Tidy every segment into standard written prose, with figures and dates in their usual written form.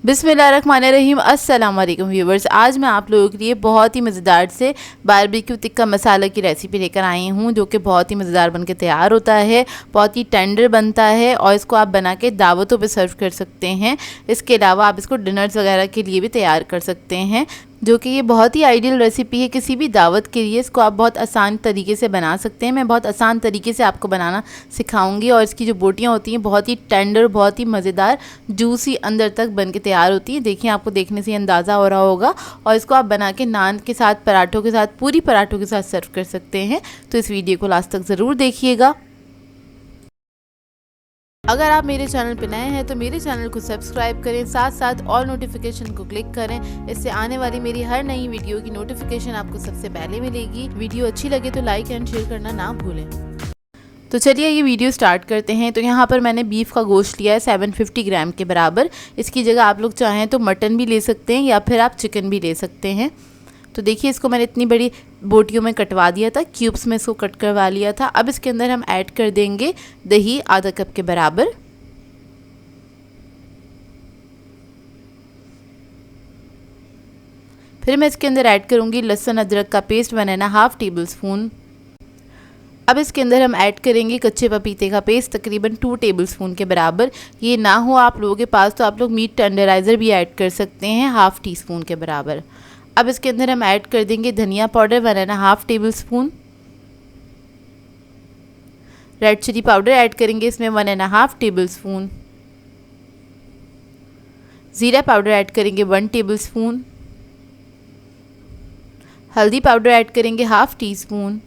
बिस्मिल्लाहिर्रहमानिर्रहीम। अस्सलाम वालेकुम व्यूवर्स, आज मैं आप लोगों के लिए बहुत ही मज़ेदार से बारबेक्यू टिक्का मसाला की रेसिपी लेकर आई हूँ, जो कि बहुत ही मज़ेदार बनके तैयार होता है, बहुत ही टेंडर बनता है और इसको आप बना के दावतों पे सर्व कर सकते हैं। इसके अलावा आप इसको डिनर्स वगैरह के लिए भी तैयार कर सकते हैं, जो कि ये बहुत ही आइडियल रेसिपी है किसी भी दावत के लिए। इसको आप बहुत आसान तरीके से बना सकते हैं। मैं बहुत आसान तरीके से आपको बनाना सिखाऊंगी और इसकी जो बोटियाँ होती हैं बहुत ही टेंडर, बहुत ही मज़ेदार, जूसी अंदर तक बन के तैयार होती हैं। देखिए, आपको देखने से अंदाज़ा हो रहा होगा। और इसको आप बना के नान के साथ, पराठों के साथ, पूरी पराठों के साथ सर्व कर सकते हैं। तो इस वीडियो को लास्ट तक ज़रूर देखिएगा। अगर आप मेरे चैनल पर नए हैं तो मेरे चैनल को सब्सक्राइब करें, साथ साथ ऑल नोटिफिकेशन को क्लिक करें। इससे आने वाली मेरी हर नई वीडियो की नोटिफिकेशन आपको सबसे पहले मिलेगी। वीडियो अच्छी लगे तो लाइक एंड शेयर करना ना भूलें। तो चलिए ये वीडियो स्टार्ट करते हैं। तो यहाँ पर मैंने बीफ का गोश्त लिया है 750 ग्राम के बराबर। इसकी जगह आप लोग चाहें तो मटन भी ले सकते हैं या फिर आप चिकन भी ले सकते हैं। तो देखिए, इसको मैंने इतनी बड़ी बोटियों में कटवा दिया था, क्यूब्स में इसको कट करवा लिया था। अब इसके अंदर हम ऐड कर देंगे दही आधा कप के बराबर। फिर मैं इसके अंदर ऐड करूँगी लहसुन अदरक का पेस्ट 1.5 टेबल स्पून। अब इसके अंदर हम ऐड करेंगे कच्चे पपीते का पेस्ट तकरीबन 2 टेबल स्पून के बराबर। ये ना हो आप लोगों के पास तो आप लोग मीट टेंडराइज़र भी ऐड कर सकते हैं, ½ टी स्पून के बराबर। अब इसके अंदर हम ऐड कर देंगे धनिया powder 1.5 tablespoon. Red chilli powder add करेंगे इसमें 1.5 टेबल स्पून। ज़ीरा पाउडर ऐड करेंगे 1 टेबल स्पून। हल्दी पाउडर ऐड करेंगे ½ टी स्पून।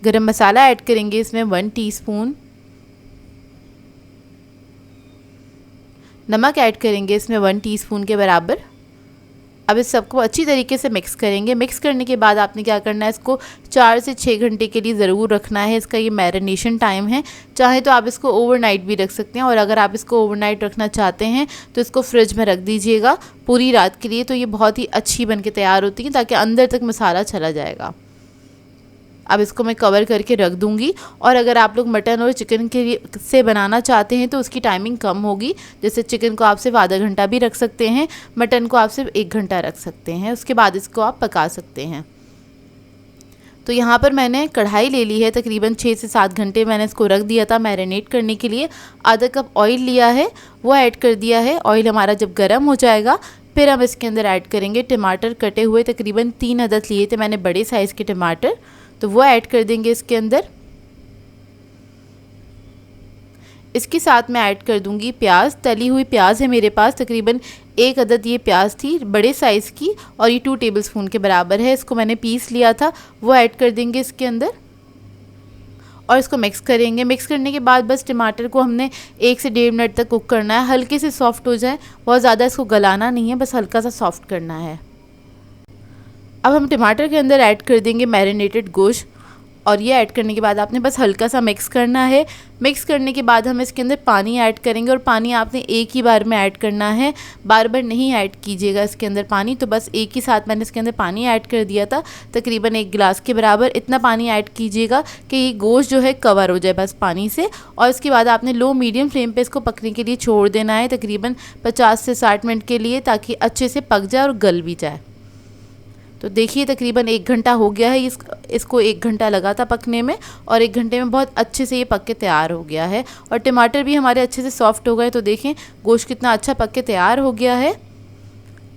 गरम मसाला ऐड करेंगे इसमें 1 टीस्पून। नमक ऐड करेंगे इसमें 1 टीस्पून के बराबर। अब इस सबको अच्छी तरीके से मिक्स करेंगे। मिक्स करने के बाद आपने क्या करना है, इसको 4 से 6 घंटे के लिए ज़रूर रखना है। इसका ये मैरिनेशन टाइम है। चाहे तो आप इसको ओवरनाइट भी रख सकते हैं, और अगर आप इसको ओवरनाइट रखना चाहते हैं तो इसको फ्रिज में रख दीजिएगा पूरी रात के लिए। तो ये बहुत ही अच्छी बन के तैयार होती है, ताकि अंदर तक मसाला चला जाएगा। अब इसको मैं कवर करके रख दूंगी। और अगर आप लोग मटन और चिकन के से बनाना चाहते हैं तो उसकी टाइमिंग कम होगी। जैसे चिकन को आप सिर्फ आधा घंटा भी रख सकते हैं, मटन को आप सिर्फ 1 घंटा रख सकते हैं। उसके बाद इसको आप पका सकते हैं। तो यहाँ पर मैंने कढ़ाई ले ली है, तकरीबन 6 से 7 घंटे मैंने इसको रख दिया था मैरिनेट करने के लिए। आधा कप ऑयल लिया है, वो ऐड कर दिया है। ऑयल हमारा जब गर्म हो जाएगा फिर हम इसके अंदर ऐड करेंगे टमाटर कटे हुए। तकरीबन 3 अदद लिए थे मैंने बड़े साइज़ के टमाटर, तो वो ऐड कर देंगे इसके अंदर। इसके साथ मैं ऐड कर दूंगी प्याज। तली हुई प्याज है मेरे पास, तकरीबन 1 अदद ये प्याज थी बड़े साइज़ की, और ये 2 टेबल स्पून के बराबर है। इसको मैंने पीस लिया था, वो ऐड कर देंगे इसके अंदर और इसको मिक्स करेंगे। मिक्स करने के बाद बस टमाटर को हमने 1 से 1.5 मिनट तक कुक करना है, हल्के से सॉफ्ट हो जाए। बहुत ज़्यादा इसको गलाना नहीं है, बस हल्का सा सॉफ्ट करना है। अब हम टमाटर के अंदर ऐड कर देंगे मैरिनेटेड गोश्त, और ये ऐड करने के बाद आपने बस हल्का सा मिक्स करना है। मिक्स करने के बाद हम इसके अंदर पानी ऐड करेंगे, और पानी आपने एक ही बार में ऐड करना है, बार बार नहीं ऐड कीजिएगा इसके अंदर पानी। तो बस एक ही साथ मैंने इसके अंदर पानी ऐड कर दिया था, तकरीबन 1 गिलास के बराबर। इतना पानी ऐड कीजिएगा कि ये गोश्त जो है कवर हो जाए बस पानी से। और इसके बाद आपने लो मीडियम फ्लेम पे इसको पकने के लिए छोड़ देना है, तकरीबन 50 से 60 मिनट के लिए, ताकि अच्छे से पक जाए और गल भी जाए। तो देखिए, तकरीबन 1 घंटा हो गया है। इसको 1 घंटा लगा था पकने में, और 1 घंटे में बहुत अच्छे से ये पक के तैयार हो गया है। और टमाटर भी हमारे अच्छे से सॉफ्ट हो गए। तो देखें, गोश्त कितना अच्छा पक के तैयार हो गया है।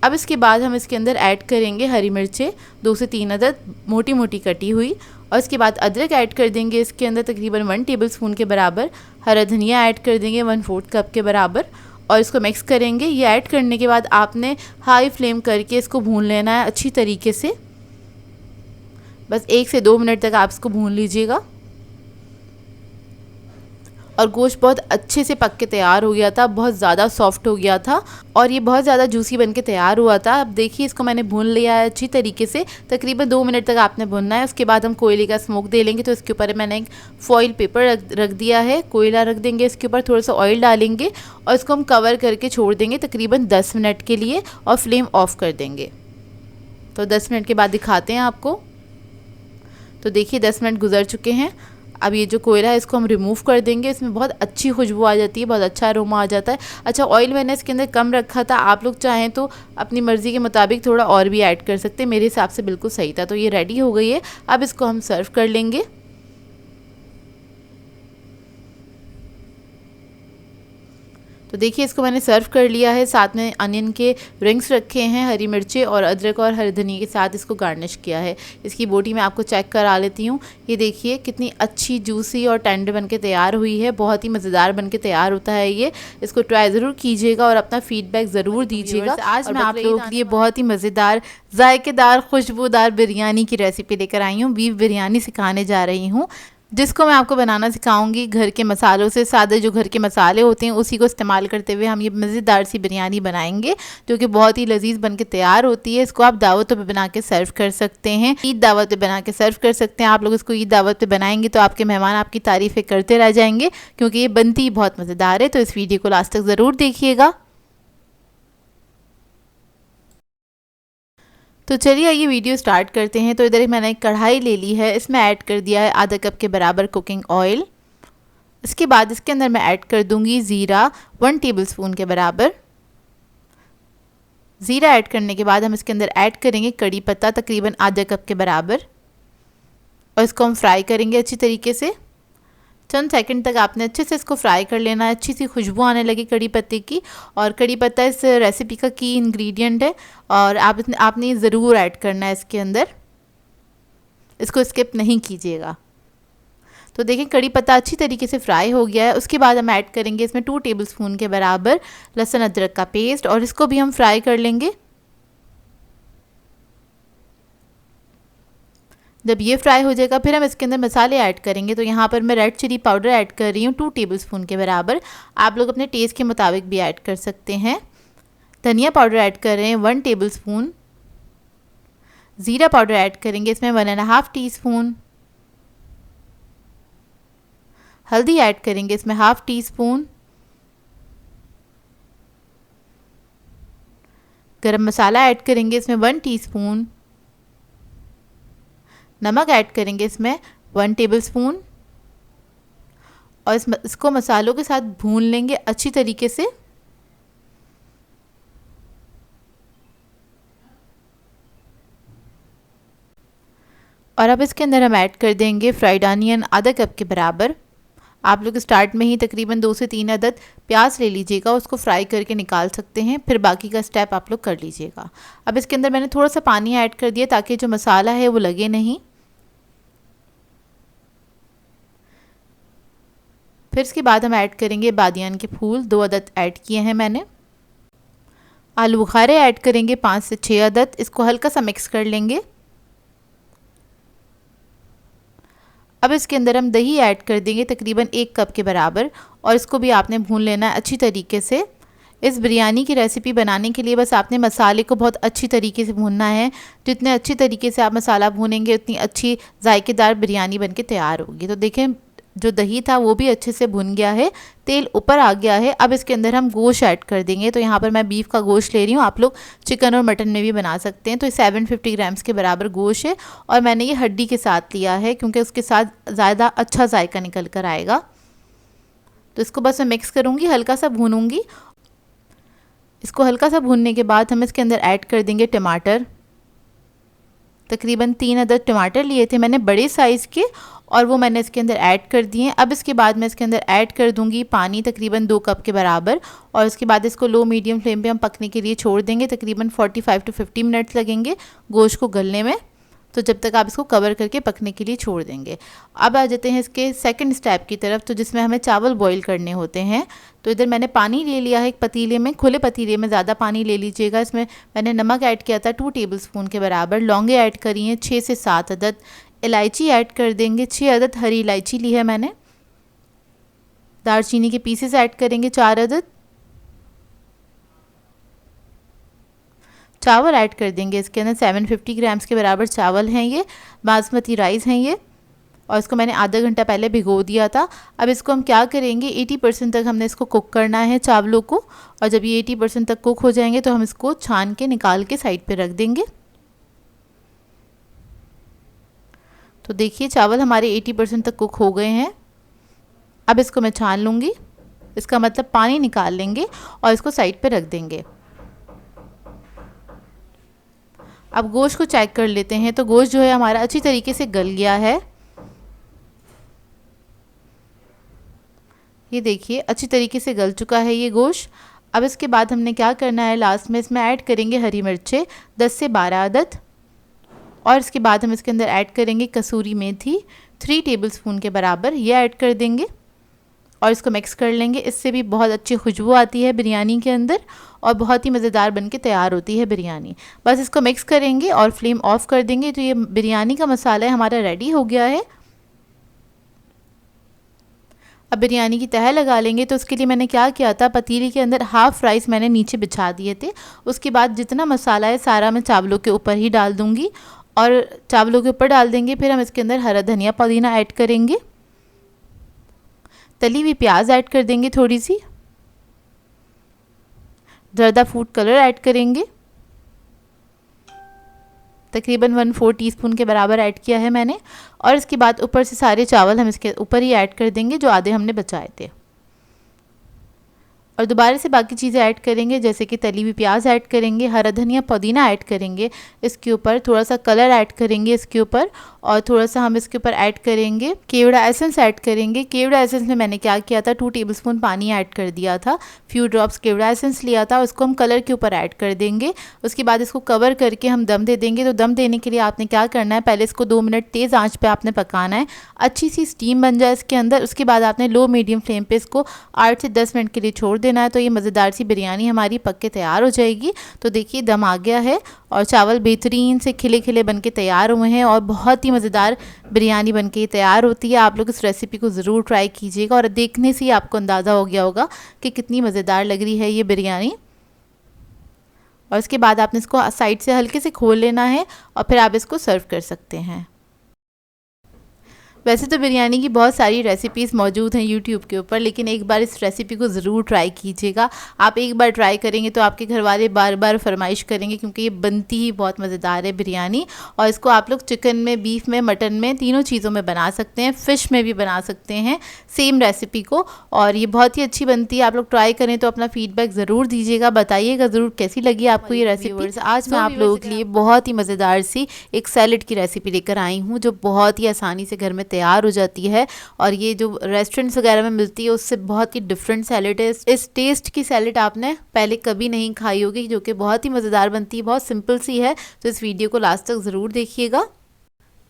अब इसके बाद हम इसके अंदर ऐड करेंगे हरी मिर्चें 2 से 3 अदद मोटी मोटी कटी हुई, और इसके बाद अदरक ऐड कर देंगे इसके अंदर तकरीबन 1 टेबल स्पून के बराबर। हरा धनिया ऐड कर देंगे 1/4 कप के बराबर, और इसको मिक्स करेंगे। ये ऐड करने के बाद आपने हाई फ्लेम करके इसको भून लेना है अच्छी तरीके से। बस 1 से 2 मिनट तक आप इसको भून लीजिएगा। और गोश्त बहुत अच्छे से पक के तैयार हो गया था, बहुत ज़्यादा सॉफ्ट हो गया था, और ये बहुत ज़्यादा जूसी बन के तैयार हुआ था। अब देखिए, इसको मैंने भून लिया है अच्छी तरीके से, तकरीबन 2 मिनट तक आपने भूनना है। उसके बाद हम कोयले का स्मोक दे लेंगे। तो इसके ऊपर मैंने एक फॉइल पेपर रख दिया है, कोयला रख देंगे इसके ऊपर, थोड़ा सा ऑयल डालेंगे और इसको हम कवर करके छोड़ देंगे तकरीबन 10 मिनट के लिए, और फ्लेम ऑफ कर देंगे। तो 10 मिनट के बाद दिखाते हैं आपको। तो देखिए, 10 मिनट गुजर चुके हैं। अब ये जो कोयला है इसको हम रिमूव कर देंगे। इसमें बहुत अच्छी खुशबू आ जाती है, बहुत अच्छा अरोमा आ जाता है। अच्छा, ऑयल मैंने इसके अंदर कम रखा था, आप लोग चाहें तो अपनी मर्ज़ी के मुताबिक थोड़ा और भी ऐड कर सकते हैं। मेरे हिसाब से बिल्कुल सही था। तो ये रेडी हो गई है, अब इसको हम सर्व कर लेंगे। तो देखिए इसको मैंने सर्व कर लिया है, साथ में अनियन के रिंग्स रखे हैं, हरी मिर्चें और अदरक और हरी धनिया के साथ इसको गार्निश किया है। इसकी बोटी मैं आपको चेक करा लेती हूँ। ये देखिए कितनी अच्छी जूसी और टेंडर बन के तैयार हुई है, बहुत ही मज़ेदार बन के तैयार होता है ये। इसको ट्राई ज़रूर कीजिएगा और अपना फीडबैक ज़रूर दीजिएगा। आज मैं आप लोगों के लिए बहुत ही मज़ेदार, जायकेदार, खुशबूदार बिरयानी की रेसिपी लेकर आई हूँ। बीफ बिरयानी सिखाने जा रही हूँ, जिसको मैं आपको बनाना सिखाऊंगी घर के मसालों से। सादे जो घर के मसाले होते हैं उसी को इस्तेमाल करते हुए हम ये मज़ेदार सी बिरयानी बनाएंगे, जो कि बहुत ही लजीज बन के तैयार होती है। इसको आप दावतों पे बना के सर्व कर सकते हैं, ईद दावत पे बना के सर्व कर सकते हैं। आप लोग इसको ईद दावत पे बनाएंगे तो आपके मेहमान आपकी तारीफ़ें करते रह जाएंगे, क्योंकि ये बनती ही बहुत मज़ेदार है। तो इस वीडियो को लास्ट तक ज़रूर देखिएगा। तो चलिए ये वीडियो स्टार्ट करते हैं। तो इधर मैंने एक कढ़ाई ले ली है, इसमें ऐड कर दिया है आधा कप के बराबर कुकिंग ऑयल। इसके बाद इसके अंदर मैं ऐड कर दूंगी ज़ीरा 1 टेबलस्पून के बराबर। ज़ीरा ऐड करने के बाद हम इसके अंदर ऐड करेंगे कड़ी पत्ता तकरीबन आधा कप के बराबर, और इसको हम फ्राई करेंगे अच्छी तरीके से। चंद सेकंड तक आपने अच्छे से इसको फ्राई कर लेना है, अच्छी सी खुशबू आने लगी कड़ी पत्ते की। और कड़ी पत्ता इस रेसिपी का की इंग्रेडिएंट है और आपने ज़रूर ऐड करना है इसके अंदर, इसको स्किप नहीं कीजिएगा। तो देखिए कड़ी पत्ता अच्छी तरीके से फ्राई हो गया है। उसके बाद हम ऐड करेंगे इसमें 2 टेबलस्पून के बराबर लहसुन अदरक का पेस्ट, और इसको भी हम फ्राई कर लेंगे। जब ये फ्राई हो जाएगा फिर हम इसके अंदर मसाले ऐड करेंगे। तो यहाँ पर मैं रेड चिली पाउडर ऐड कर रही हूँ 2 टेबलस्पून के बराबर। आप लोग अपने टेस्ट के मुताबिक भी ऐड कर सकते हैं। धनिया पाउडर ऐड कर रहे हैं 1 टेबलस्पून। ज़ीरा पाउडर ऐड करेंगे इसमें 1.5 टीस्पून। हल्दी ऐड करेंगे इसमें 1/2 टीस्पून। गरम मसाला ऐड करेंगे इसमें 1 टीस्पून। नमक ऐड करेंगे इसमें 1 टेबलस्पून, और इसको मसालों के साथ भून लेंगे अच्छी तरीके से। और अब इसके अंदर हम ऐड कर देंगे फ्राइड अनियन आधा कप के बराबर। आप लोग स्टार्ट में ही तकरीबन 2 से 3 अदद प्याज ले लीजिएगा, उसको फ्राई करके निकाल सकते हैं, फिर बाकी का स्टेप आप लोग कर लीजिएगा। अब इसके अंदर मैंने थोड़ा सा पानी ऐड कर दिया ताकि जो मसाला है वो लगे नहीं। फिर इसके बाद हम ऐड करेंगे बादियान के फूल 2 अदद ऐड किए हैं मैंने। आलू बुखारे ऐड करेंगे 5 से 6 अदद। इसको हल्का सा मिक्स कर लेंगे। अब इसके अंदर हम दही ऐड कर देंगे तकरीबन 1 कप के बराबर, और इसको भी आपने भून लेना है अच्छी तरीके से। इस बिरयानी की रेसिपी बनाने के लिए बस आपने मसाले को बहुत अच्छी तरीके से भूनना है। जितने अच्छी तरीके से आप मसाला भूनेंगे उतनी अच्छी जायकेदार बिरयानी बनके तैयार होगी। तो देखें जो दही था वो भी अच्छे से भुन गया है, तेल ऊपर आ गया है। अब इसके अंदर हम गोश्त ऐड कर देंगे। तो यहाँ पर मैं बीफ का गोश्त ले रही हूँ, आप लोग चिकन और मटन में भी बना सकते हैं। तो 750 ग्राम्स के बराबर गोश्त है, और मैंने ये हड्डी के साथ लिया है क्योंकि उसके साथ ज़्यादा अच्छा जायका निकल कर आएगा। तो इसको बस मैं मिक्स करूँगी, हल्का सा भूनूँगी। इसको हल्का सा भूनने के बाद हम इसके अंदर ऐड कर देंगे टमाटर। तकरीबन 3 अदद टमाटर लिए थे मैंने बड़े साइज़ के, और वो मैंने इसके अंदर ऐड कर दिए। अब इसके बाद मैं इसके अंदर ऐड कर दूंगी पानी तकरीबन 2 कप के बराबर, और इसके बाद इसको लो मीडियम फ्लेम पे हम पकने के लिए छोड़ देंगे। तकरीबन 45 to 50 मिनट्स लगेंगे गोश्त को गलने में। तो जब तक आप इसको कवर करके पकने के लिए छोड़ देंगे। अब आ जाते हैं इसके सेकंड स्टेप की तरफ, तो जिसमें हमें चावल बॉईल करने होते हैं। तो इधर मैंने पानी ले लिया है एक पतीले में, खुले पतीले में, ज़्यादा पानी ले लीजिएगा। इसमें मैंने नमक ऐड किया था 2 टेबलस्पून के बराबर। लौंगे ऐड करी हैं 6 से 7 अदद। इलायची ऐड कर देंगे 6 अदद हरी इलायची ली है मैंने। दालचीनी के पीसेस ऐड करेंगे 4 अदद। चावल ऐड कर देंगे इसके अंदर 750 ग्राम्स के बराबर चावल हैं ये, बासमती राइस हैं ये, और इसको मैंने आधा घंटा पहले भिगो दिया था। अब इसको हम क्या करेंगे, 80% तक हमने इसको कुक करना है चावलों को, और जब ये 80% तक कुक हो जाएंगे तो हम इसको छान के निकाल के साइड पे रख देंगे। तो देखिए चावल हमारे 80% तक कुक हो गए हैं। अब इसको मैं छान लूँगी, इसका मतलब पानी निकाल लेंगे और इसको साइड पे रख देंगे। अब गोश्त को चेक कर लेते हैं। तो गोश्त जो है हमारा अच्छी तरीके से गल गया है। ये देखिए अच्छी तरीके से गल चुका है ये गोश्त। अब इसके बाद हमने क्या करना है, लास्ट में इसमें ऐड करेंगे हरी मिर्चें 10 से 12 अदद, और इसके बाद हम इसके अंदर ऐड करेंगे कसूरी मेथी 3 टेबलस्पून के बराबर, ये ऐड कर देंगे और इसको मिक्स कर लेंगे। इससे भी बहुत अच्छी खुशबू आती है बिरयानी के अंदर और बहुत ही मज़ेदार बनके तैयार होती है बिरयानी। बस इसको मिक्स करेंगे और फ्लेम ऑफ कर देंगे। तो ये बिरयानी का मसाला हमारा रेडी हो गया है। अब बिरयानी की तह लगा लेंगे। तो उसके लिए मैंने क्या किया था, पतीली के अंदर हाफ़ राइस मैंने नीचे बिछा दिए थे। उसके बाद जितना मसाला है सारा मैं चावलों के ऊपर ही डाल दूँगी और चावलों के ऊपर डाल देंगे। फिर हम इसके अंदर हरा धनिया पुदीना ऐड करेंगे, तली हुई प्याज ऐड कर देंगे, थोड़ी सी ज़र्दा फूड कलर ऐड करेंगे, तकरीबन 1/4 टीस्पून के बराबर ऐड किया है मैंने। और इसके बाद ऊपर से सारे चावल हम इसके ऊपर ही ऐड कर देंगे जो आधे हमने बचाए थे, और दोबारा से बाकी चीज़ें ऐड करेंगे, जैसे कि तली हुई प्याज ऐड करेंगे, हरा धनिया पुदीना ऐड करेंगे इसके ऊपर, थोड़ा सा कलर ऐड करेंगे इसके ऊपर, और थोड़ा सा हम इसके ऊपर ऐड करेंगे केवड़ा एसेंस ऐड करेंगे। केवड़ा एसेंस में मैंने क्या किया था, 2 टेबलस्पून पानी ऐड कर दिया था, फ्यू ड्रॉप्स केवड़ा एसेंस लिया था, उसको हम कलर के ऊपर ऐड कर देंगे। उसके बाद इसको कवर करके हम दम दे देंगे। तो दम देने के लिए आपने क्या करना है, पहले इसको 2 मिनट तेज़ आँच पर आपने पकाना है, अच्छी सी स्टीम बन जाए इसके अंदर। उसके बाद आपने लो मीडियम फ्लेम पर इसको 8 से 10 मिनट के लिए छोड़ देना है। तो ये मज़ेदार सी बिरयानी हमारी पक के तैयार हो जाएगी। तो देखिए दम आ गया है और चावल बेहतरीन से खिले खिले बन के तैयार हुए हैं और बहुत ही मज़ेदार बिरयानी बन के तैयार होती है। आप लोग इस रेसिपी को ज़रूर ट्राई कीजिएगा और देखने से ही आपको अंदाज़ा हो गया होगा कि कितनी मज़ेदार लग रही है ये बिरयानी। और इसके बाद आपने इसको साइड से हल्के से खोल लेना है और फिर आप इसको सर्व कर सकते हैं। वैसे तो बिरयानी की बहुत सारी रेसिपीज़ मौजूद हैं यूट्यूब के ऊपर, लेकिन एक बार इस रेसिपी को ज़रूर ट्राई कीजिएगा। आप एक बार ट्राई करेंगे तो आपके घर वाले बार बार फरमाइश करेंगे, क्योंकि ये बनती ही बहुत मज़ेदार है बिरयानी। और इसको आप लोग चिकन में, बीफ में, मटन में, तीनों चीज़ों में बना सकते हैं, फ़िश में भी बना सकते हैं सेम रेसिपी को, और ये बहुत ही अच्छी बनती है। आप लोग ट्राई करें तो अपना फीडबैक ज़रूर दीजिएगा, बताइएगा ज़रूर कैसी लगी आपको ये रेसिपी। आज मैं आप लोगों के लिए बहुत ही मज़ेदार सी एक सैलेड की रेसिपी लेकर आई हूँ, जो बहुत ही आसानी से घर में तैयार हो जाती है और ये जो रेस्टोरेंट्स वगैरह में मिलती है उससे बहुत ही डिफरेंट सैलेड है। इस टेस्ट की सैलेड आपने पहले कभी नहीं खाई होगी, जो कि बहुत ही मज़ेदार बनती है, बहुत सिंपल सी है। तो इस वीडियो को लास्ट तक ज़रूर देखिएगा।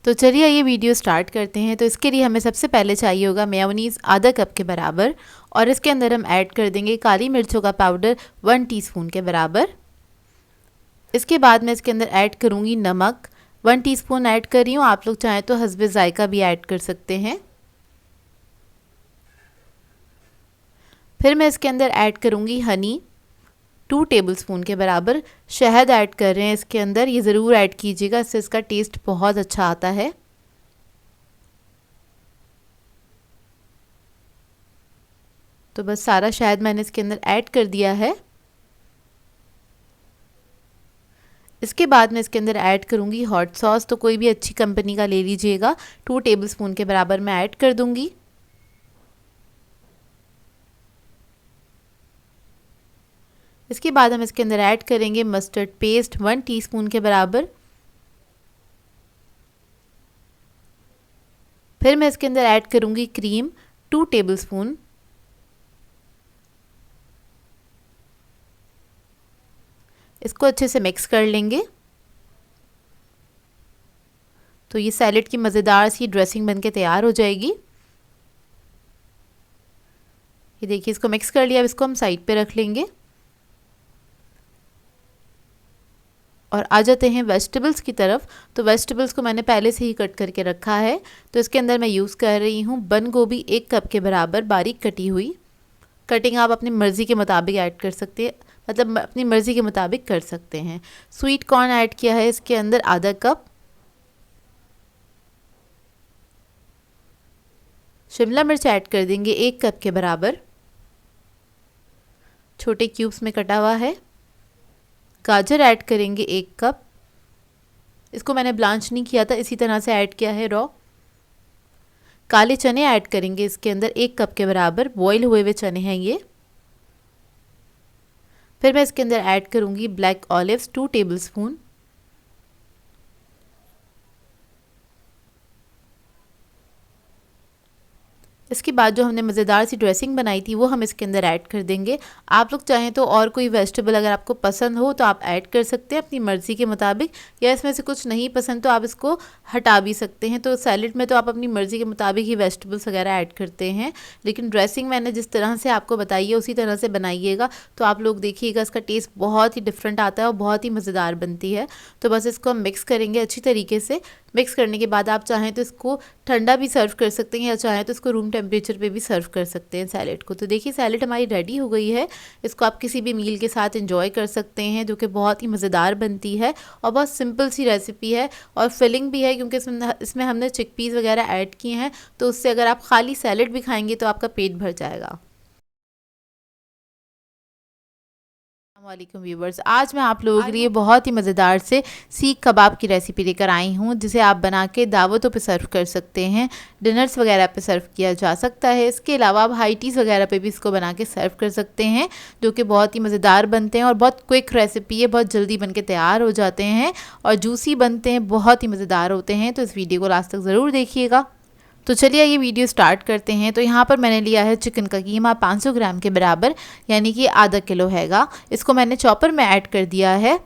तो चलिए ये वीडियो स्टार्ट करते हैं। तो इसके लिए हमें सबसे पहले चाहिए होगा मेयोनीज़ आधा कप के बराबर, और इसके अंदर हम ऐड कर देंगे काली मिर्चों का पाउडर 1 टीस्पून के बराबर। इसके बाद मैं इसके अंदर ऐड करूँगी नमक 1 टीस्पून ऐड कर रही हूँ, आप लोग चाहें तो हस्बे जायका भी ऐड कर सकते हैं। फिर मैं इसके अंदर ऐड करूँगी हनी 2 टेबलस्पून के बराबर। शहद ऐड कर रहे हैं इसके अंदर, ये ज़रूर ऐड कीजिएगा, इससे इसका टेस्ट बहुत अच्छा आता है। तो बस सारा शहद मैंने इसके अंदर ऐड कर दिया है। इसके बाद मैं इसके अंदर ऐड करूँगी हॉट सॉस, तो कोई भी अच्छी कंपनी का ले लीजिएगा, 2 टेबलस्पून के बराबर मैं ऐड कर दूँगी। इसके बाद हम इसके अंदर ऐड करेंगे मस्टर्ड पेस्ट 1 टीस्पून के बराबर। फिर मैं इसके अंदर ऐड करूँगी क्रीम 2 टेबलस्पून। इसको अच्छे से मिक्स कर लेंगे। तो ये सैलेड की मज़ेदार सी ड्रेसिंग बनके तैयार हो जाएगी। ये देखिए इसको मिक्स कर लिया, अब इसको हम साइड पे रख लेंगे और आ जाते हैं वेजिटेबल्स की तरफ। तो वेजिटेबल्स को मैंने पहले से ही कट करके रखा है। तो इसके अंदर मैं यूज़ कर रही हूँ बंद गोभी 1 कप के बराबर बारीक कटी हुई। कटिंग आप अपनी मर्ज़ी के मुताबिक ऐड कर सकते हैं, मतलब अपनी मर्ज़ी के मुताबिक कर सकते हैं। स्वीट कॉर्न ऐड किया है इसके अंदर आधा कप। शिमला मिर्च ऐड कर देंगे 1 कप के बराबर, छोटे क्यूब्स में कटा हुआ है। गाजर ऐड करेंगे 1 कप, इसको मैंने ब्लांच नहीं किया था, इसी तरह से ऐड किया है रॉ। काले चने ऐड करेंगे इसके अंदर 1 कप के बराबर, बॉईल हुए हुए चने हैं ये। फिर मैं इसके अंदर ऐड करूँगी ब्लैक ऑलिव्स 2 टेबलस्पून। इसके बाद जो हमने मज़ेदार सी ड्रेसिंग बनाई थी वो हम इसके अंदर ऐड कर देंगे। आप लोग चाहें तो और कोई वेजिटेबल अगर आपको पसंद हो तो आप ऐड कर सकते हैं अपनी मर्ज़ी के मुताबिक, या इसमें से कुछ नहीं पसंद तो आप इसको हटा भी सकते हैं। तो सैलेड में तो आप अपनी मर्ज़ी के मुताबिक ही वेजिटेबल्स वगैरह ऐड करते हैं, लेकिन ड्रेसिंग मैंने जिस तरह से आपको बताई है उसी तरह से बनाइएगा, तो आप लोग देखिएगा इसका टेस्ट बहुत ही डिफरेंट आता है और बहुत ही मज़ेदार बनती है। तो बस इसको हम मिक्स करेंगे अच्छी तरीके से। मिक्स करने के बाद आप चाहें तो इसको ठंडा भी सर्व कर सकते हैं या चाहें तो इसको रूम टेम्परेचर पे भी सर्व कर सकते हैं सैलेड को। तो देखिए सैलेड हमारी रेडी हो गई है। इसको आप किसी भी मील के साथ एंजॉय कर सकते हैं, जो कि बहुत ही मज़ेदार बनती है और बहुत सिंपल सी रेसिपी है और फिलिंग भी है, क्योंकि इसमें हमने चिकपीस वगैरह ऐड किए हैं, तो उससे अगर आप खाली सैलेड भी खाएंगे तो आपका पेट भर जाएगा। वालेकुम व्यूवर्स, आज मैं आप लोगों के लिए बहुत ही मज़ेदार से सीख कबाब की रेसिपी लेकर आई हूँ, जिसे आप बना के दावतों पे सर्व कर सकते हैं, डिनर्स वगैरह पे सर्व किया जा सकता है। इसके अलावा आप हाई टीज़ वगैरह पे भी इसको बना के सर्व कर सकते हैं, जो कि बहुत ही मज़ेदार बनते हैं और बहुत क्विक रेसिपी है, बहुत जल्दी बन के तैयार हो जाते हैं और जूसी बनते हैं, बहुत ही मज़ेदार होते हैं। तो इस वीडियो को लास्ट तक ज़रूर देखिएगा। तो चलिए ये वीडियो स्टार्ट करते हैं। तो यहाँ पर मैंने लिया है चिकन का कीमा 500 ग्राम के बराबर, यानी कि आधा किलो हैगा। इसको मैंने चॉपर में ऐड कर दिया है।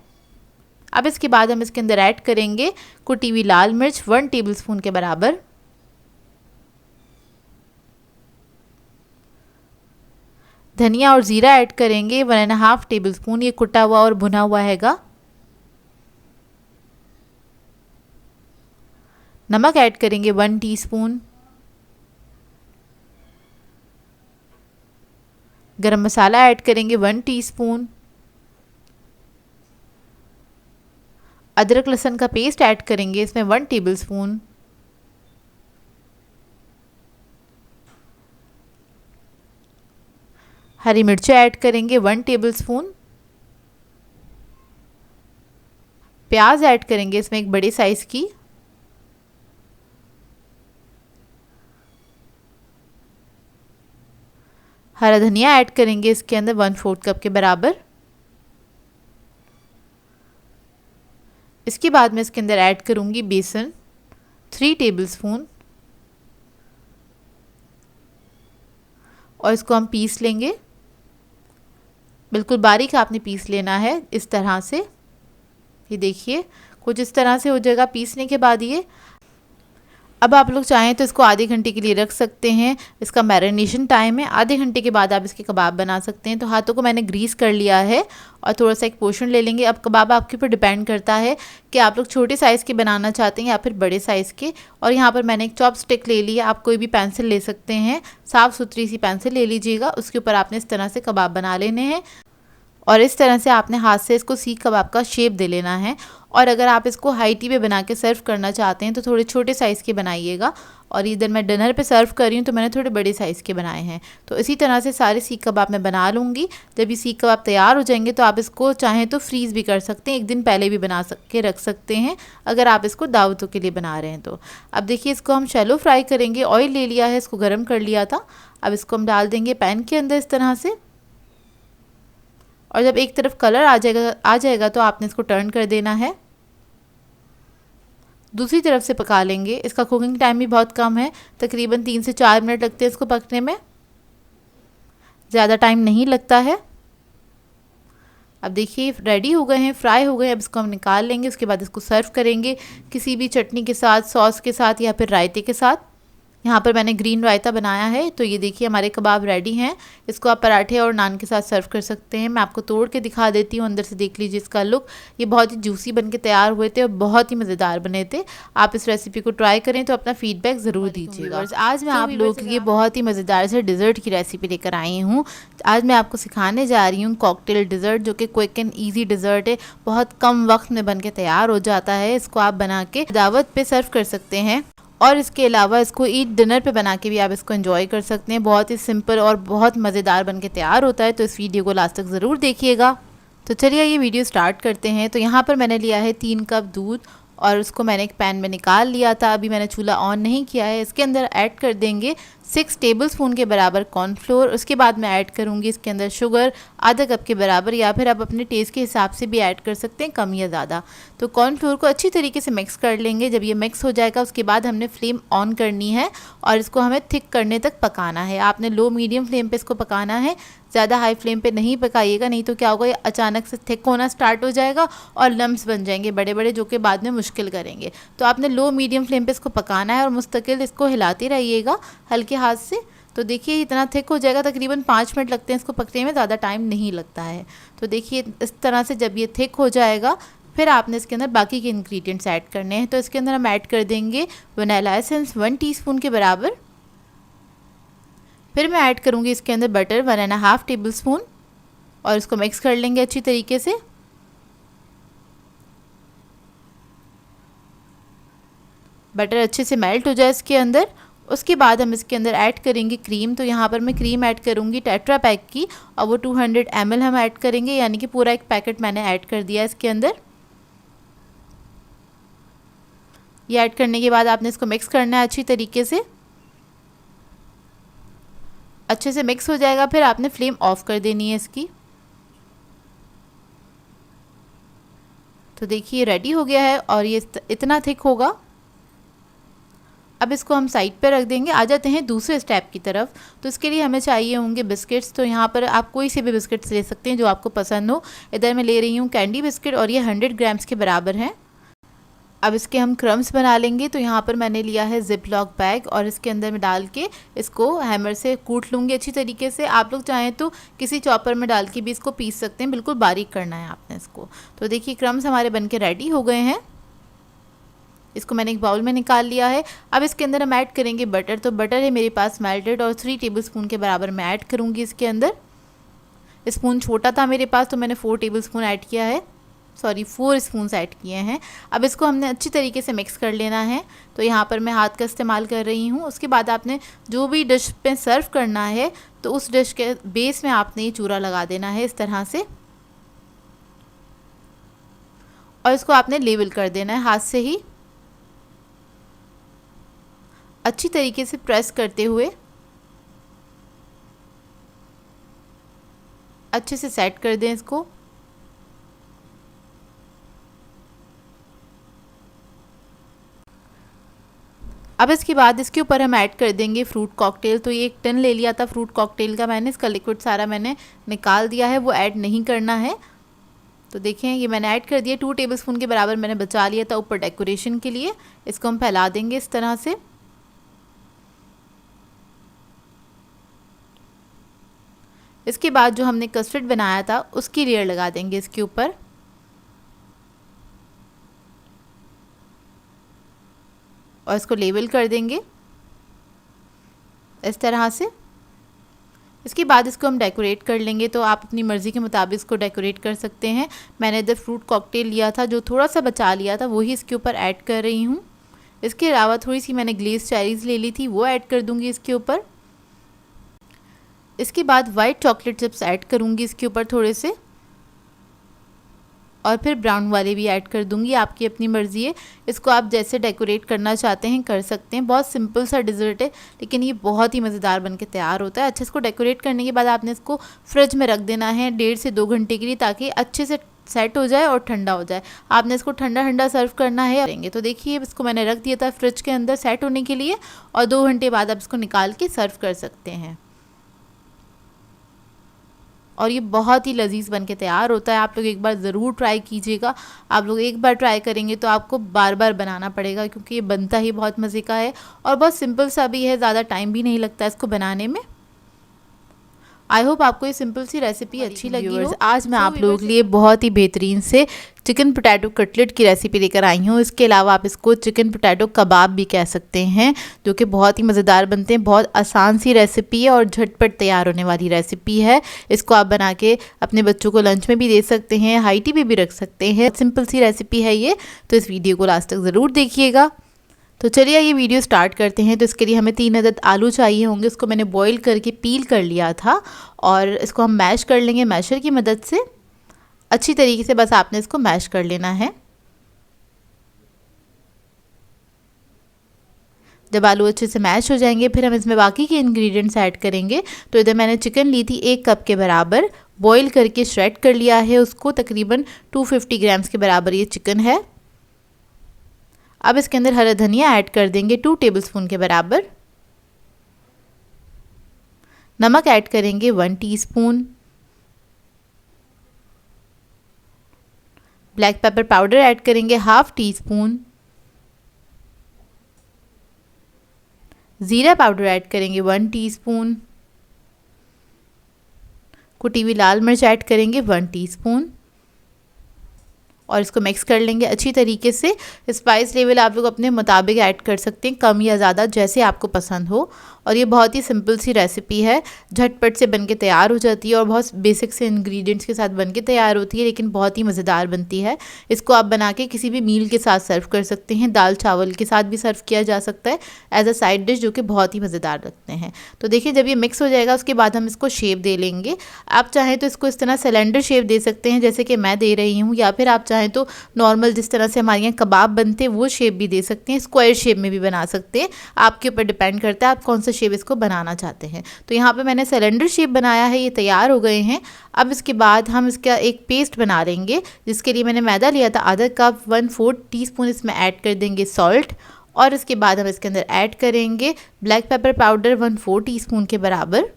अब इसके बाद हम इसके अंदर ऐड करेंगे कुटी हुई लाल मिर्च 1 टेबलस्पून के बराबर, धनिया और ज़ीरा ऐड करेंगे 1.5 टेबलस्पून, ये कुटा हुआ और भुना हुआ हैगा। नमक ऐड करेंगे 1 टीस्पून, गरम मसाला ऐड करेंगे 1 टीस्पून, अदरक लहसुन का पेस्ट ऐड करेंगे इसमें 1 टेबलस्पून, हरी मिर्चें ऐड करेंगे 1 टेबलस्पून, प्याज ऐड करेंगे इसमें एक बड़े साइज़ की, हरा धनिया ऐड करेंगे इसके अंदर 1/4 कप के बराबर। इसके बाद मैं इसके अंदर ऐड करूँगी बेसन 3 टेबलस्पून और इसको हम पीस लेंगे। बिल्कुल बारीक आपने पीस लेना है इस तरह से। ये देखिए कुछ इस तरह से हो जाएगा पीसने के बाद ये। अब आप लोग चाहें तो इसको आधे घंटे के लिए रख सकते हैं, इसका मैरिनेशन टाइम है। आधे घंटे के बाद आप इसके कबाब बना सकते हैं। तो हाथों को मैंने ग्रीस कर लिया है और थोड़ा सा एक पोर्शन ले लेंगे। अब कबाब आपके ऊपर डिपेंड करता है कि आप लोग छोटे साइज़ के बनाना चाहते हैं या फिर बड़े साइज़ के। और यहाँ पर मैंने एक चॉप स्टिक ले लिया, आप कोई भी पेंसिल ले सकते हैं, साफ़ सुथरी सी पेंसिल ले लीजिएगा। उसके ऊपर आपने इस तरह से कबाब बना लेने हैं और इस तरह से आपने हाथ से इसको सीख कबाब का शेप दे लेना है। और अगर आप इसको हाई टी पे बना के सर्व करना चाहते हैं तो थोड़े छोटे साइज़ के बनाइएगा। और इधर मैं डिनर पे सर्व कर रही हूँ तो मैंने थोड़े बड़े साइज़ के बनाए हैं। तो इसी तरह से सारे सीख कबाब मैं बना लूँगी। जब ये सीख कबाब तैयार हो जाएंगे तो आप इसको चाहें तो फ्रीज़ भी कर सकते हैं, एक दिन पहले भी बना के रख सकते हैं अगर आप इसको दावतों के लिए बना रहे हैं तो। अब देखिए इसको हम शैलो फ्राई करेंगे। ऑयल ले लिया है, इसको गर्म कर लिया था। अब इसको हम डाल देंगे पैन के अंदर इस तरह से। और जब एक तरफ कलर आ जाएगा तो आपने इसको टर्न कर देना है, दूसरी तरफ से पका लेंगे। इसका कुकिंग टाइम भी बहुत कम है, तकरीबन 3 से 4 मिनट लगते हैं इसको पकने में, ज़्यादा टाइम नहीं लगता है। अब देखिए रेडी हो गए हैं, फ्राई हो गए हैं। अब इसको हम निकाल लेंगे। उसके बाद इसको सर्व करेंगे किसी भी चटनी के साथ, सॉस के साथ या फिर रायते के साथ। यहाँ पर मैंने ग्रीन रायता बनाया है। तो ये देखिए हमारे कबाब रेडी हैं। इसको आप पराठे और नान के साथ सर्व कर सकते हैं। मैं आपको तोड़ के दिखा देती हूँ, अंदर से देख लीजिए इसका लुक। ये बहुत ही जूसी बन के तैयार हुए थे और बहुत ही मज़ेदार बने थे। आप इस रेसिपी को ट्राई करें तो अपना फीडबैक ज़रूर दीजिएगा। आज मैं आप लोगों के लिए बहुत ही मज़ेदार से डिज़र्ट की रेसिपी लेकर आई हूँ। आज मैं आपको सिखाने जा रही हूँ कॉकटेल डिज़र्ट, जो कि क्विक एंड ईजी डिज़र्ट है, बहुत कम वक्त में बन के तैयार हो जाता है। इसको आप बना के दावत पे सर्व कर सकते हैं और इसके अलावा इसको ईट डिनर पे बना के भी आप इसको एंजॉय कर सकते हैं। बहुत ही सिंपल और बहुत मज़ेदार बन के तैयार होता है। तो इस वीडियो को लास्ट तक ज़रूर देखिएगा। तो चलिए ये वीडियो स्टार्ट करते हैं। तो यहाँ पर मैंने लिया है 3 कप दूध और उसको मैंने एक पैन में निकाल लिया था। अभी मैंने चूल्हा ऑन नहीं किया है। इसके अंदर ऐड कर देंगे 6 टेबलस्पून के बराबर कॉर्नफ्लोर। उसके बाद मैं ऐड करूँगी इसके अंदर शुगर आधा कप के बराबर, या फिर आप अपने टेस्ट के हिसाब से भी ऐड कर सकते हैं, कम या ज़्यादा। तो कॉर्नफ्लोर को अच्छी तरीके से मिक्स कर लेंगे। जब ये मिक्स हो जाएगा उसके बाद हमने फ्लेम ऑन करनी है और इसको हमें थिक करने तक पकाना है। आपने लो मीडियम फ्लेम पे इसको पकाना है, ज़्यादा हाई फ्लेम पे नहीं पकाइएगा, नहीं तो क्या होगा, ये अचानक से थिक होना स्टार्ट हो जाएगा और लम्स बन जाएंगे बड़े बड़े, जो कि बाद में मुश्किल करेंगे। तो आपने लो मीडियम फ्लेम पे इसको पकाना है और मुस्तकिल इसको हिलाते रहिएगा हल्के हाथ से। तो देखिए इतना थिक हो जाएगा, तकरीबन 5 मिनट लगते हैं इसको पकने में, ज़्यादा टाइम नहीं लगता है। तो देखिए इस तरह से जब ये थिक हो जाएगा फिर आपने इसके अंदर बाकी के इंग्रेडिएंट्स ऐड करने हैं। तो इसके अंदर हम ऐड कर देंगे वनीला एसेंस 1 टीस्पून के बराबर। फिर मैं ऐड करूँगी इसके अंदर बटर 1.5 टेबलस्पून और इसको मिक्स कर लेंगे अच्छी तरीके से। बटर अच्छे से मेल्ट हो जाए इसके अंदर। उसके बाद हम इसके अंदर ऐड करेंगे क्रीम। तो यहाँ पर मैं क्रीम ऐड करूँगी टेट्रा पैक की, और वो 200 ml हम ऐड करेंगे, यानी कि पूरा एक पैकेट मैंने ऐड कर दिया इसके अंदर। ये ऐड करने के बाद आपने इसको मिक्स करना है अच्छी तरीके से। अच्छे से मिक्स हो जाएगा फिर आपने फ्लेम ऑफ कर देनी है इसकी। तो देखिए रेडी हो गया है और ये इतना थिक होगा। अब इसको हम साइड पे रख देंगे। आ जाते हैं दूसरे स्टेप की तरफ। तो इसके लिए हमें चाहिए होंगे बिस्किट्स। तो यहाँ पर आप कोई से भी बिस्किट्स ले सकते हैं जो आपको पसंद हो। इधर मैं ले रही हूँ कैंडी बिस्किट और ये 100 ग्राम्स के बराबर हैं। अब इसके हम क्रम्स बना लेंगे। तो यहाँ पर मैंने लिया है जिप लॉक बैग और इसके अंदर में डाल के इसको हैमर से कूट लूँगी अच्छी तरीके से। आप लोग चाहें तो किसी चॉपर में डाल के भी इसको पीस सकते हैं, बिल्कुल बारीक करना है आपने इसको। तो देखिए क्रम्स हमारे बनके रेडी हो गए हैं। इसको मैंने एक बाउल में निकाल लिया है। अब इसके अंदर हम ऐड करेंगे बटर। तो बटर है मेरे पास मेल्टेड और 3 टेबलस्पून के बराबर मैं ऐड करूँगी इसके अंदर। स्पून छोटा था मेरे पास तो मैंने 4 टेबलस्पून ऐड किया है, सॉरी 4 स्पून्स ऐड किए हैं। अब इसको हमने अच्छी तरीके से मिक्स कर लेना है। तो यहाँ पर मैं हाथ का इस्तेमाल कर रही हूँ। उसके बाद आपने जो भी डिश पे सर्व करना है तो उस डिश के बेस में आपने ये चूरा लगा देना है इस तरह से, और इसको आपने लेवल कर देना है हाथ से ही अच्छी तरीके से प्रेस करते हुए। अच्छे से सेट कर दें इसको। अब इसके बाद इसके ऊपर हम ऐड कर देंगे फ्रूट कॉकटेल। तो ये एक टिन ले लिया था फ्रूट कॉकटेल का मैंने, इसका लिक्विड सारा मैंने निकाल दिया है, वो ऐड नहीं करना है। तो देखें ये मैंने ऐड कर दिया, 2 टेबलस्पून के बराबर मैंने बचा लिया था ऊपर डेकोरेशन के लिए। इसको हम फैला देंगे इस तरह से। इसके बाद जो हमने कस्टर्ड बनाया था उसकी लेयर लगा देंगे इसके ऊपर, और इसको लेवल कर देंगे इस तरह से। इसके बाद इसको हम डेकोरेट कर लेंगे। तो आप अपनी मर्ज़ी के मुताबिक इसको डेकोरेट कर सकते हैं। मैंने इधर फ्रूट कॉकटेल लिया था, जो थोड़ा सा बचा लिया था वही इसके ऊपर ऐड कर रही हूँ। इसके अलावा थोड़ी सी मैंने ग्लेज़ चेरीज़ ले ली थी, वो ऐड कर दूँगी इसके ऊपर। इसके बाद वाइट चॉकलेट चिप्स ऐड करूँगी इसके ऊपर थोड़े से, और फिर ब्राउन वाले भी ऐड कर दूंगी, आपकी अपनी मर्ज़ी है। इसको आप जैसे डेकोरेट करना चाहते हैं कर सकते हैं। बहुत सिंपल सा डिज़र्ट है लेकिन ये बहुत ही मज़ेदार बनके तैयार होता है। अच्छे इसको डेकोरेट करने के बाद आपने इसको फ्रिज में रख देना है 1.5 से 2 घंटे के लिए, ताकि अच्छे से सेट हो जाए और ठंडा हो जाए। आपने इसको ठंडा ठंडा सर्व करना है। तो देखिए इसको मैंने रख दिया था फ्रिज के अंदर सेट होने के लिए, और 2 घंटे बाद आप इसको निकाल के सर्व कर सकते हैं। और ये बहुत ही लजीज बन के तैयार होता है। आप लोग एक बार ज़रूर ट्राई कीजिएगा। आप लोग एक बार ट्राई करेंगे तो आपको बार बार बनाना पड़ेगा, क्योंकि ये बनता ही बहुत मज़े का है और बहुत सिंपल सा भी है, ज़्यादा टाइम भी नहीं लगता इसको बनाने में। आई होप आपको ये सिंपल सी रेसिपी अच्छी लगी हो। आज मैं आप लोगों के लिए बहुत ही बेहतरीन से चिकन पोटैटो कटलेट की रेसिपी लेकर आई हूँ। इसके अलावा आप इसको चिकन पोटैटो कबाब भी कह सकते हैं, जो कि बहुत ही मज़ेदार बनते हैं। बहुत आसान सी रेसिपी है और झटपट तैयार होने वाली रेसिपी है। इसको आप बना के अपने बच्चों को लंच में भी दे सकते हैं, हाई टी भी रख सकते हैं। सिंपल सी रेसिपी है ये, तो इस वीडियो को लास्ट तक ज़रूर देखिएगा। तो चलिए ये वीडियो स्टार्ट करते हैं। तो इसके लिए हमें 3 अदद आलू चाहिए होंगे। उसको मैंने बॉईल करके पील कर लिया था और इसको हम मैश कर लेंगे मैशर की मदद से। अच्छी तरीके से बस आपने इसको मैश कर लेना है। जब आलू अच्छे से मैश हो जाएंगे फिर हम इसमें बाकी के इंग्रेडिएंट्स ऐड करेंगे। तो इधर मैंने चिकन ली थी 1 कप के बराबर, बॉईल करके श्रेड कर लिया है उसको, तकरीबन 250 ग्राम्स के बराबर ये चिकन है। अब इसके अंदर हरा धनिया ऐड कर देंगे 2 टेबलस्पून के बराबर। नमक ऐड करेंगे 1 teaspoon. Black pepper powder add करेंगे 1/2 टीस्पून। ज़ीरा पाउडर ऐड करेंगे 1 टीस्पून। कुटी हुई लाल मिर्च ऐड करेंगे 1 टीस्पून और इसको मिक्स कर लेंगे अच्छी तरीके से। स्पाइस लेवल आप लोग अपने मुताबिक ऐड कर सकते हैं, कम या ज़्यादा जैसे आपको पसंद हो। और ये बहुत ही सिंपल सी रेसिपी है, झटपट से बनके तैयार हो जाती है और बहुत बेसिक से इंग्रेडिएंट्स के साथ बनके तैयार होती है, लेकिन बहुत ही मज़ेदार बनती है। इसको आप बना के किसी भी मील के साथ सर्व कर सकते हैं, दाल चावल के साथ भी सर्व किया जा सकता है एज अ साइड डिश, जो कि बहुत ही मज़ेदार लगते हैं। तो देखिए जब ये मिक्स हो जाएगा उसके बाद हम इसको शेप दे लेंगे। आप चाहें तो इसको इस तरह सिलेंडर शेप दे सकते हैं जैसे कि मैं दे रही हूँ, या फिर आप चाहें तो नॉर्मल जिस तरह से हमारे यहाँ कबाब बनते हैं वो शेप भी दे सकते हैं, स्क्वायर शेप में भी बना सकते हैं। आपके ऊपर डिपेंड करता है आप कौन सा शेप इसको बनाना चाहते हैं। तो यहाँ पे मैंने सिलेंडर शेप बनाया है, ये तैयार हो गए हैं। अब इसके बाद हम इसका एक पेस्ट बना लेंगे, जिसके लिए मैंने मैदा लिया था आधा कप, 1/4 टीस्पून इसमें ऐड कर देंगे सॉल्ट। और इसके बाद हम इसके अंदर ऐड करेंगे ब्लैक पेपर पाउडर 1/4 टीस्पून के बराबर।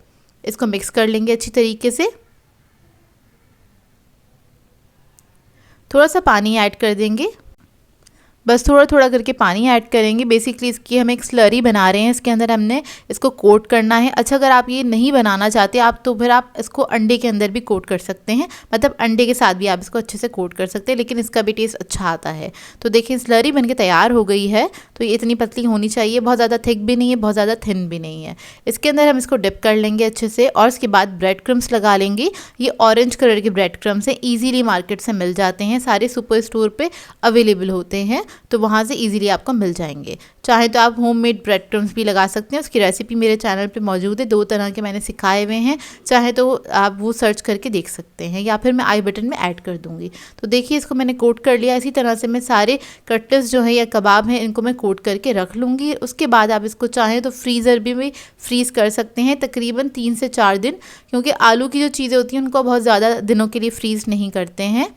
इसको मिक्स कर लेंगे अच्छी तरीके से। थोड़ा सा पानी ऐड कर देंगे, बस थोड़ा थोड़ा करके पानी ऐड करेंगे। बेसिकली इसकी हम एक स्लरी बना रहे हैं, इसके अंदर हमने इसको कोट करना है। अच्छा अगर आप ये नहीं बनाना चाहते आप, तो फिर आप इसको अंडे के अंदर भी कोट कर सकते हैं, मतलब अंडे के साथ भी आप इसको अच्छे से कोट कर सकते हैं, लेकिन इसका भी टेस्ट अच्छा आता है। तो देखिए स्लरी बनके तैयार हो गई है। तो ये इतनी पतली होनी चाहिए, बहुत ज़्यादा थिक भी नहीं है, बहुत ज़्यादा थिन भी नहीं है। इसके अंदर हम इसको डिप कर लेंगे अच्छे से और उसके बाद ब्रेड क्रम्स लगा लेंगे। ये ऑरेंज कलर के ब्रेड क्रम्स हैं, ईजिली मार्केट से मिल जाते हैं, सारे सुपर स्टोर पर अवेलेबल होते हैं, तो वहाँ से इजीली आपको मिल जाएंगे। चाहे तो आप होममेड ब्रेड क्रम्स भी लगा सकते हैं, उसकी रेसिपी मेरे चैनल पे मौजूद है, 2 तरह के मैंने सिखाए हुए हैं, चाहे तो आप वो सर्च करके देख सकते हैं, या फिर मैं आई बटन में ऐड कर दूंगी। तो देखिए इसको मैंने कोट कर लिया। इसी तरह से मैं सारे कटलेट्स जो हैं या कबाब हैं इनको मैं कोट करके रख लूँगी। उसके बाद आप इसको चाहें तो फ्रीज़र भी फ्रीज़ कर सकते हैं, तकरीबन 3 से 4 दिन, क्योंकि आलू की जो चीज़ें होती हैं उनको बहुत ज़्यादा दिनों के लिए फ्रीज़ नहीं करते हैं।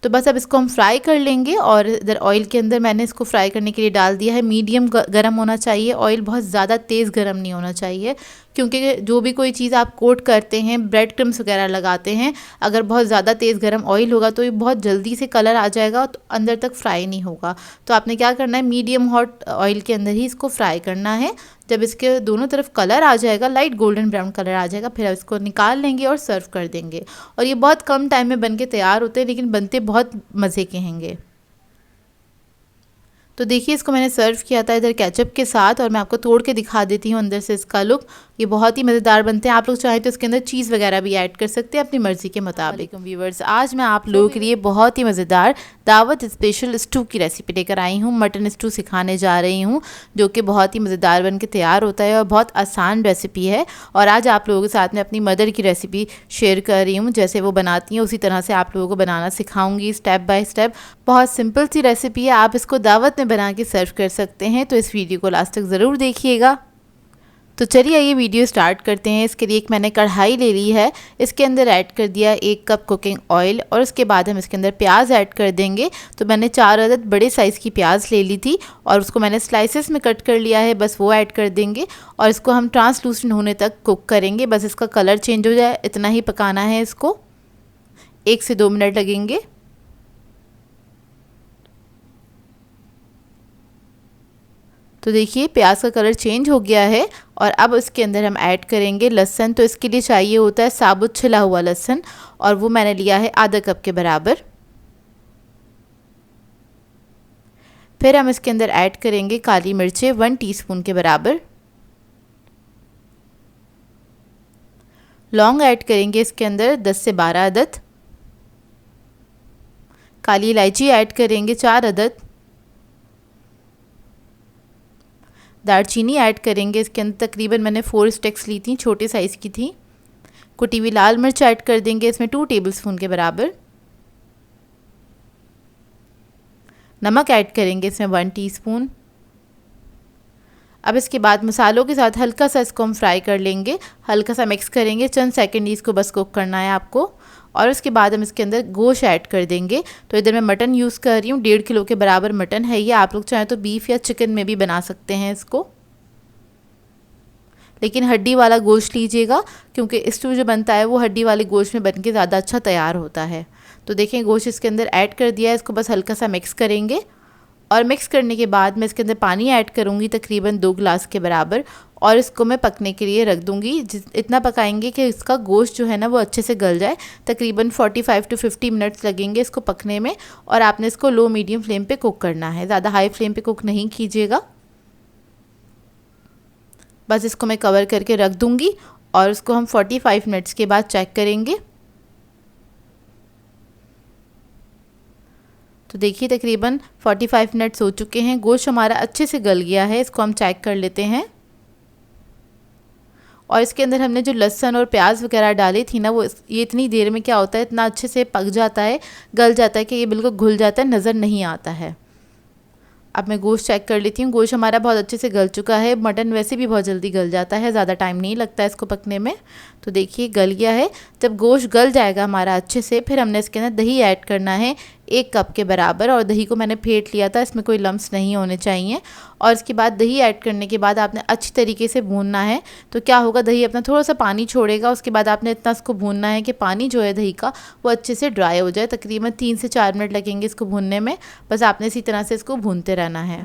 तो बस अब इसको हम फ्राई कर लेंगे। और इधर ऑयल के अंदर मैंने इसको फ्राई करने के लिए डाल दिया है। मीडियम गरम होना चाहिए ऑयल, बहुत ज़्यादा तेज़ गरम नहीं होना चाहिए, क्योंकि जो भी कोई चीज़ आप कोट करते हैं, ब्रेड क्रम्स वगैरह लगाते हैं, अगर बहुत ज़्यादा तेज़ गरम ऑयल होगा तो ये बहुत जल्दी से कलर आ जाएगा, तो अंदर तक फ्राई नहीं होगा। तो आपने क्या करना है, मीडियम हॉट ऑयल के अंदर ही इसको फ्राई करना है। जब इसके दोनों तरफ कलर आ जाएगा, लाइट गोल्डन ब्राउन कलर आ जाएगा, फिर आप इसको निकाल लेंगे और सर्व कर देंगे। और ये बहुत कम टाइम में बनके तैयार होते हैं, लेकिन बनते बहुत मज़े के हैंगे। तो देखिए इसको मैंने सर्व किया था इधर केचप के साथ, और मैं आपको तोड़ के दिखा देती हूँ अंदर से इसका लुक। ये बहुत ही मज़ेदार बनते हैं। आप लोग चाहें तो इसके अंदर चीज़ वगैरह भी ऐड कर सकते हैं अपनी मर्ज़ी के मुताबिक। व्यूवर्स, आज मैं आप लोगों के लिए बहुत ही मज़ेदार दावत स्पेशल स्टू की रेसिपी लेकर आई हूँ। मटन स्टू सिखाने जा रही हूँ, जो कि बहुत ही मज़ेदार बन के तैयार होता है और बहुत आसान रेसिपी है। और आज आप लोगों के साथ में अपनी मदर की रेसिपी शेयर कर रही हूँ, जैसे वो बनाती हैं उसी तरह से आप लोगों को बनाना सिखाऊंगी स्टेप बाय स्टेप। बहुत सिंपल सी रेसिपी है, आप इसको दावत में बना के सर्व कर सकते हैं। तो इस वीडियो को लास्ट तक ज़रूर देखिएगा। तो चलिए ये वीडियो स्टार्ट करते हैं। इसके लिए एक मैंने कढ़ाई ले ली है, इसके अंदर ऐड कर दिया 1 कप कुकिंग ऑयल, और उसके बाद हम इसके अंदर प्याज ऐड कर देंगे। तो मैंने 4 अदद बड़े साइज़ की प्याज ले ली थी और उसको मैंने स्लाइसेस में कट कर लिया है, बस वो ऐड कर देंगे और इसको हम ट्रांसलूसेंट होने तक कुक करेंगे। बस इसका कलर चेंज हो जाए इतना ही पकाना है इसको, 1 से 2 मिनट लगेंगे। तो देखिए प्याज का कलर चेंज हो गया है और अब इसके अंदर हम ऐड करेंगे लहसुन। तो इसके लिए चाहिए होता है साबुत छिला हुआ लहसुन, और वो मैंने लिया है आधा कप के बराबर। फिर हम इसके अंदर ऐड करेंगे काली मिर्चें 1 टीस्पून के बराबर। लौंग ऐड करेंगे इसके अंदर 10 से 12 अदद। काली इलायची ऐड करेंगे 4 अदद। दालचीनी ऐड करेंगे इसके अंदर, तकरीबन मैंने 4 स्टिक्स ली थी, छोटे साइज़ की थी। कुटी हुई लाल मिर्च ऐड कर देंगे इसमें 2 टेबलस्पून के बराबर। नमक ऐड करेंगे इसमें 1 टीस्पून। अब इसके बाद मसालों के साथ हल्का सा इसको हम फ्राई कर लेंगे, हल्का सा मिक्स करेंगे, चंद सेकंड ही इसको बस कुक करना है आपको। और उसके बाद हम इसके अंदर गोश्त ऐड कर देंगे। तो इधर मैं मटन यूज़ कर रही हूँ, 1.5 किलो के बराबर मटन है ये। आप लोग चाहें तो बीफ या चिकन में भी बना सकते हैं इसको, लेकिन हड्डी वाला गोश्त लीजिएगा, क्योंकि स्टू जो बनता है वो हड्डी वाले गोश्त में बन के ज़्यादा अच्छा तैयार होता है। तो देखें गोश्त इसके अंदर ऐड कर दिया है, इसको बस हल्का सा मिक्स करेंगे। और मिक्स करने के बाद मैं इसके अंदर पानी ऐड करूँगी तकरीबन 2 गिलास के बराबर, और इसको मैं पकने के लिए रख दूँगी। इतना पकाएंगे कि इसका गोश्त जो है ना वो अच्छे से गल जाए। तकरीबन 45 to 50 मिनट्स लगेंगे इसको पकने में, और आपने इसको लो मीडियम फ्लेम पे कुक करना है, ज़्यादा हाई फ्लेम पे कुक नहीं कीजिएगा। बस इसको मैं कवर करके रख दूँगी और इसको हम 45 मिनट्स के बाद चेक करेंगे। तो देखिए तकरीबन 45 मिनट्स हो चुके हैं, गोश्त हमारा अच्छे से गल गया है। इसको हम चेक कर लेते हैं। और इसके अंदर हमने जो लहसुन और प्याज वगैरह डाली थी ना, वो ये इतनी देर में क्या होता है, इतना अच्छे से पक जाता है, गल जाता है कि ये बिल्कुल घुल जाता है, नज़र नहीं आता है। अब मैं गोश्त चेक कर लेती हूँ। गोश्त हमारा बहुत अच्छे से गल चुका है। मटन वैसे भी बहुत जल्दी गल जाता है, ज़्यादा टाइम नहीं लगता है इसको पकने में। तो देखिए गल गया है। जब गोश्त गल जाएगा हमारा अच्छे से, फिर हमने इसके अंदर दही ऐड करना है 1 कप के बराबर, और दही को मैंने फेंट लिया था, इसमें कोई लम्स नहीं होने चाहिए। और इसके बाद दही ऐड करने के बाद आपने अच्छी तरीके से भूनना है। तो क्या होगा, दही अपना थोड़ा सा पानी छोड़ेगा, उसके बाद आपने इतना इसको भूनना है कि पानी जो है दही का वो अच्छे से ड्राई हो जाए। तकरीबन 3 से 4 मिनट लगेंगे इसको भूनने में। बस आपने इसी तरह से इसको भूनते रहना है।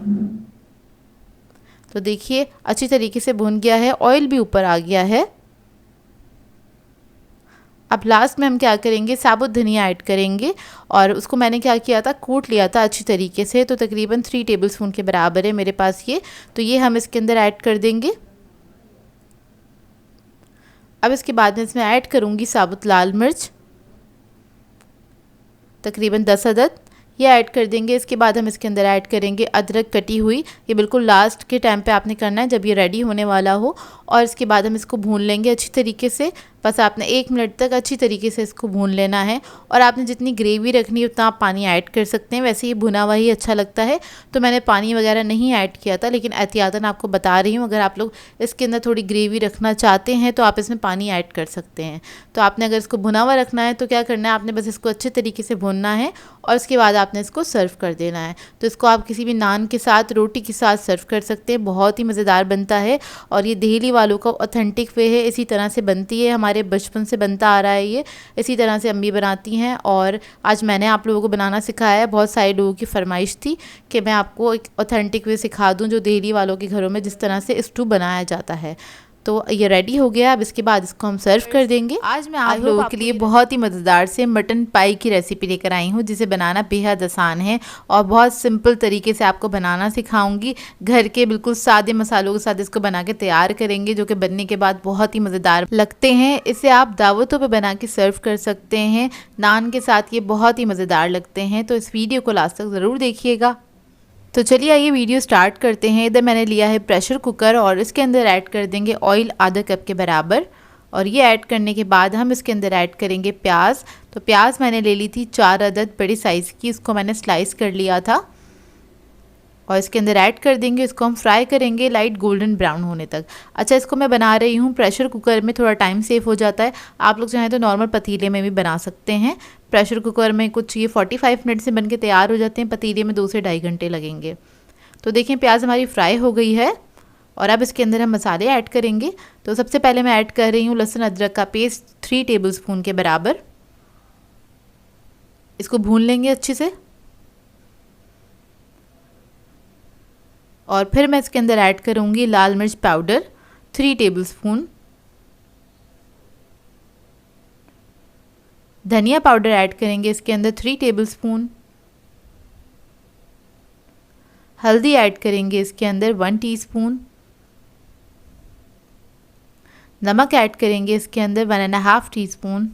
तो देखिए अच्छी तरीके से भून गया है, ऑयल भी ऊपर आ गया है। अब लास्ट में हम क्या करेंगे, साबुत धनिया ऐड करेंगे, और उसको मैंने क्या किया था, कूट लिया था अच्छी तरीके से। तो तकरीबन 3 टेबलस्पून के बराबर है मेरे पास ये। तो ये हम इसके अंदर ऐड कर देंगे। अब इसके बाद में इसमें ऐड करूँगी साबुत लाल मिर्च, तकरीबन 10 अदद ये ऐड कर देंगे। इसके बाद हम इसके अंदर ऐड करेंगे अदरक कटी हुई। ये बिल्कुल लास्ट के टाइम पे आपने करना है, जब ये रेडी होने वाला हो। और इसके बाद हम इसको भून लेंगे अच्छी तरीके से। बस आपने 1 मिनट तक अच्छी तरीके से इसको भून लेना है। और आपने जितनी ग्रेवी रखनी है उतना आप पानी ऐड कर सकते हैं। वैसे ये भुना हुआ ही अच्छा लगता है, तो मैंने पानी वगैरह नहीं ऐड किया था, लेकिन एहतियातन आपको बता रही हूँ, अगर आप लोग इसके अंदर थोड़ी ग्रेवी रखना चाहते हैं तो आप इसमें पानी ऐड कर सकते हैं। तो आपने अगर इसको भुना हुआ रखना है तो क्या करना है, आपने बस इसको अच्छे तरीके से भूनना है, और उसके बाद आपने इसको सर्व कर देना है। तो इसको आप किसी भी नान के साथ, रोटी के साथ सर्व कर सकते हैं। बहुत ही मज़ेदार बनता है, और ये दिल्ली वालों का ऑथेंटिक वे है, इसी तरह से बनती है, हमारे बचपन से बनता आ रहा है ये, इसी तरह से अम्मी बनाती हैं। और आज मैंने आप लोगों को बनाना सिखाया है। बहुत सारे लोगों की फरमाइश थी कि मैं आपको एक ऑथेंटिक वे सिखा दूं, जो दिल्ली वालों के घरों में जिस तरह से स्टू बनाया जाता है। तो ये रेडी हो गया। अब इसके बाद इसको हम सर्व कर देंगे। आज मैं आप लोगों के लिए बहुत ही मज़ेदार से मटन पाई की रेसिपी लेकर आई हूँ, जिसे बनाना बेहद आसान है और बहुत सिंपल तरीके से आपको बनाना सिखाऊंगी। घर के बिल्कुल सादे मसालों के साथ इसको बना के तैयार करेंगे, जो कि बनने के बाद बहुत ही मज़ेदार लगते हैं। इसे आप दावतों पर बना के सर्व कर सकते हैं, नान के साथ ये बहुत ही मज़ेदार लगते हैं। तो इस वीडियो को लास्ट तक ज़रूर देखिएगा। तो चलिए आइए वीडियो स्टार्ट करते हैं। इधर मैंने लिया है प्रेशर कुकर, और इसके अंदर ऐड कर देंगे ऑयल आधा कप के बराबर। और ये ऐड करने के बाद हम इसके अंदर ऐड करेंगे प्याज। तो प्याज मैंने ले ली थी 4 अदद बड़ी साइज़ की, इसको मैंने स्लाइस कर लिया था, और इसके अंदर ऐड कर देंगे। इसको हम फ्राई करेंगे लाइट गोल्डन ब्राउन होने तक। अच्छा, इसको मैं बना रही हूँ प्रेशर कुकर में, थोड़ा टाइम सेव हो जाता है। आप लोग चाहें तो नॉर्मल पतीले में भी बना सकते हैं। प्रेशर कुकर में कुछ ये 45 मिनट से बन के तैयार हो जाते हैं, पतीले में 2 से 2.5 घंटे लगेंगे। तो देखें प्याज हमारी फ्राई हो गई है, और अब इसके अंदर हम मसाले ऐड करेंगे। तो सबसे पहले मैं ऐड कर रही हूँ लहसुन अदरक का पेस्ट 3 टेबलस्पून के बराबर। इसको भून लेंगे अच्छे से। और फिर मैं इसके अंदर ऐड करूँगी लाल मिर्च पाउडर 3 टेबलस्पून, धनिया पाउडर ऐड करेंगे इसके अंदर 3 टेबलस्पून, हल्दी ऐड करेंगे इसके अंदर 1 टीस्पून, नमक ऐड करेंगे इसके अंदर 1.5 टीस्पून।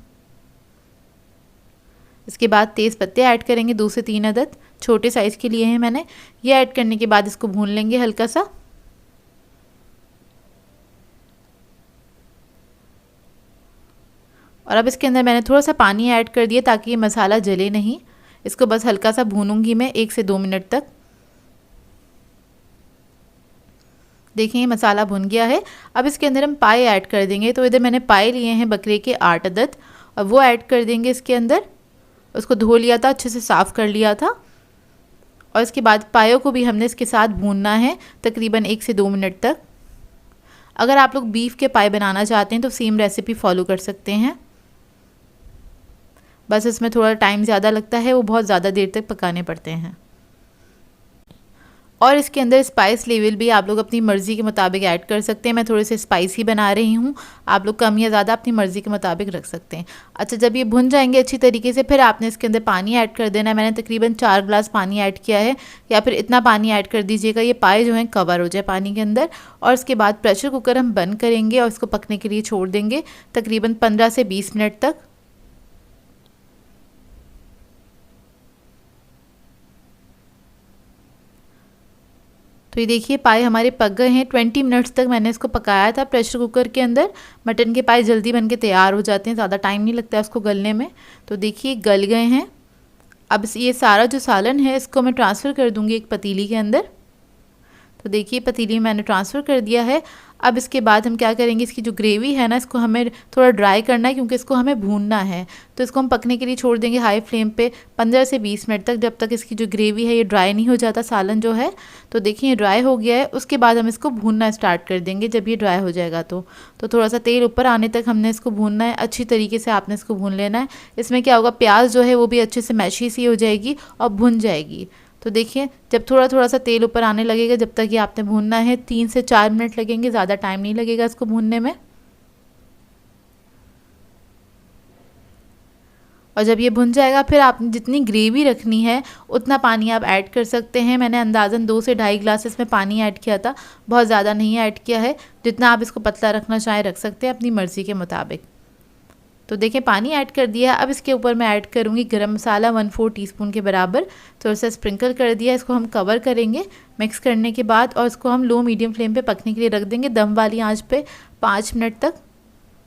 इसके बाद तेज़ पत्ते ऐड करेंगे 2 से 3 अदद, छोटे साइज़ के लिए हैं मैंने। ये ऐड करने के बाद इसको भून लेंगे हल्का सा। और अब इसके अंदर मैंने थोड़ा सा पानी ऐड कर दिया ताकि ये मसाला जले नहीं। इसको बस हल्का सा भूनूंगी मैं 1 से 2 मिनट तक। देखें ये मसाला भुन गया है। अब इसके अंदर हम पाए ऐड कर देंगे। तो इधर मैंने पाए लिए हैं बकरे के 8 अदद, और वो ऐड कर देंगे इसके अंदर। उसको धो लिया था, अच्छे से साफ़ कर लिया था। और इसके बाद पायों को भी हमने इसके साथ भूनना है तकरीबन 1 से 2 मिनट तक। अगर आप लोग बीफ के पाए बनाना चाहते हैं तो सेम रेसिपी फॉलो कर सकते हैं, बस इसमें थोड़ा टाइम ज़्यादा लगता है, वो बहुत ज़्यादा देर तक पकाने पड़ते हैं। और इसके अंदर स्पाइस लेवल भी आप लोग अपनी मर्ज़ी के मुताबिक ऐड कर सकते हैं। मैं थोड़े से स्पाइसी बना रही हूँ, आप लोग कम या ज़्यादा अपनी मर्ज़ी के मुताबिक रख सकते हैं। अच्छा, जब ये भुन जाएंगे अच्छी तरीके से, फिर आपने इसके अंदर पानी ऐड कर देना है। मैंने तकरीबन 4 ग्लास पानी ऐड किया है, या फिर इतना पानी ऐड कर दीजिएगा ये पाए जो हैं कवर हो जाए पानी के अंदर। और इसके बाद प्रेशर कुकर हम बंद करेंगे और इसको पकने के लिए छोड़ देंगे तकरीबन 15 से 20 मिनट तक। तो ये देखिए पाए हमारे पक गए हैं। 20 मिनट्स तक मैंने इसको पकाया था प्रेशर कुकर के अंदर। मटन के पाए जल्दी बन के तैयार हो जाते हैं, ज़्यादा टाइम नहीं लगता है उसको गलने में। तो देखिए गल गए हैं। अब ये सारा जो सालन है इसको मैं ट्रांसफ़र कर दूँगी एक पतीली के अंदर। तो देखिए पतीली में मैंने ट्रांसफ़र कर दिया है। अब इसके बाद हम क्या करेंगे, इसकी जो ग्रेवी है ना, इसको हमें थोड़ा ड्राई करना है क्योंकि इसको हमें भूनना है। तो इसको हम पकने के लिए छोड़ देंगे हाई फ्लेम पे 15 से 20 मिनट तक, जब तक इसकी जो ग्रेवी है ये ड्राई नहीं हो जाता सालन जो है। तो देखिए ये ड्राई हो गया है। उसके बाद हम इसको भूनना स्टार्ट कर देंगे जब ये ड्राई हो जाएगा। तो थोड़ा सा तेल ऊपर आने तक हमने इसको भूनना है, अच्छी तरीके से आपने इसको भून लेना है। इसमें क्या होगा, प्याज जो है वो भी अच्छे से मैशी सी हो जाएगी और भुन जाएगी। तो देखिए जब थोड़ा थोड़ा सा तेल ऊपर आने लगेगा, जब तक ये आपने भूनना है 3 से 4 मिनट लगेंगे, ज़्यादा टाइम नहीं लगेगा इसको भूनने में। और जब ये भुन जाएगा फिर आपने जितनी ग्रेवी रखनी है उतना पानी आप ऐड कर सकते हैं। मैंने अंदाज़न 2 से ढाई ग्लास इसमें पानी ऐड किया था, बहुत ज़्यादा नहीं ऐड किया है। जितना आप इसको पतला रखना चाहें रख सकते हैं अपनी मर्ज़ी के मुताबिक। तो देखिए पानी ऐड कर दिया। अब इसके ऊपर मैं ऐड करूँगी गरम मसाला 1/4 टीस्पून के बराबर, थोड़ा सा स्प्रिंकल कर दिया। इसको हम कवर करेंगे मिक्स करने के बाद, और इसको हम लो मीडियम फ्लेम पे पकने के लिए रख देंगे दम वाली आंच पे 5 मिनट तक।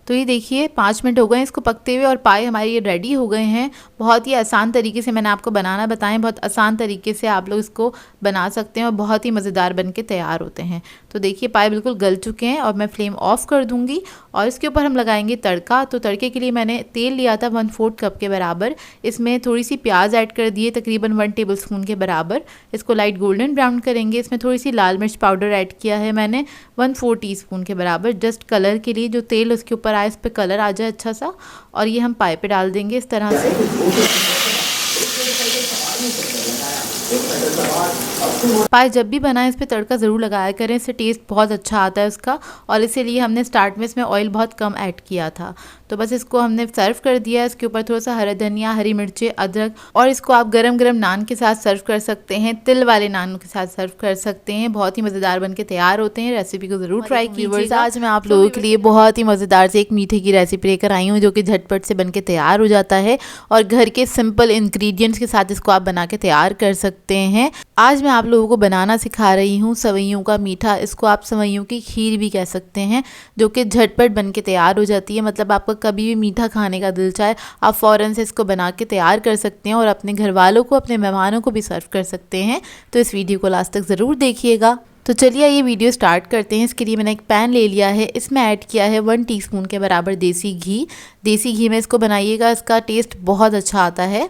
तो ये देखिए 5 मिनट हो गए इसको पकते हुए और पाए हमारे ये रेडी हो गए हैं। बहुत ही आसान तरीके से मैंने आपको बनाना बताएं, बहुत आसान तरीके से आप लोग इसको बना सकते हैं और बहुत ही मज़ेदार बन के तैयार होते हैं। तो देखिए पाए बिल्कुल गल चुके हैं और मैं फ्लेम ऑफ़ कर दूँगी और इसके ऊपर हम लगाएंगे तड़का। तो तड़के के लिए मैंने तेल लिया था 1/4 कप के बराबर। इसमें थोड़ी सी प्याज ऐड कर दिए तकरीबन 1 टेबल स्पून के बराबर। इसको लाइट गोल्डन ब्राउन करेंगे। इसमें थोड़ी सी लाल मिर्च पाउडर ऐड किया है मैंने 1/4 टीस्पून के बराबर, जस्ट कलर के लिए, जो तेल उसके ऊपर आए इस पर कलर आ जाए अच्छा सा। और ये हम पाए पे डाल देंगे इस तरह से। पाए जब भी बनाएं इस पे तड़का ज़रूर लगाया करें, इससे टेस्ट बहुत अच्छा आता है उसका। और इसीलिए हमने स्टार्ट में इसमें ऑयल बहुत कम ऐड किया था। तो बस इसको हमने सर्व कर दिया। इसके ऊपर थोड़ा सा हरा धनिया, हरी मिर्चें, अदरक, और इसको आप गरम गरम नान के साथ सर्व कर सकते हैं, तिल वाले नान के साथ सर्व कर सकते हैं। बहुत ही मज़ेदार बन के तैयार होते हैं। रेसिपी को ज़रूर ट्राई कीजिएगा। आज मैं आप लोगों के लिए बहुत ही मज़ेदार से एक मीठे की रेसिपी लेकर आई हूँ जो कि झटपट से बन के तैयार हो जाता है और घर के सिंपल इंग्रेडिएंट्स के साथ इसको आप बना के तैयार कर सकते हैं। आज मैं आप लोगों को बनाना सिखा रही हूँ सवैयों का मीठा। इसको आप सवैयों की खीर भी कह सकते हैं, जो कि झटपट बन के तैयार हो जाती है। मतलब आपको कभी भी मीठा खाने का दिल चाहे, आप फ़ौरन से इसको बना के तैयार कर सकते हैं और अपने घर वालों को, अपने मेहमानों को भी सर्व कर सकते हैं। तो इस वीडियो को लास्ट तक ज़रूर देखिएगा। तो चलिए ये वीडियो स्टार्ट करते हैं। इसके लिए मैंने एक पैन ले लिया है, इसमें ऐड किया है 1 टीस्पून के बराबर देसी घी। देसी घी में इसको बनाइएगा, इसका टेस्ट बहुत अच्छा आता है।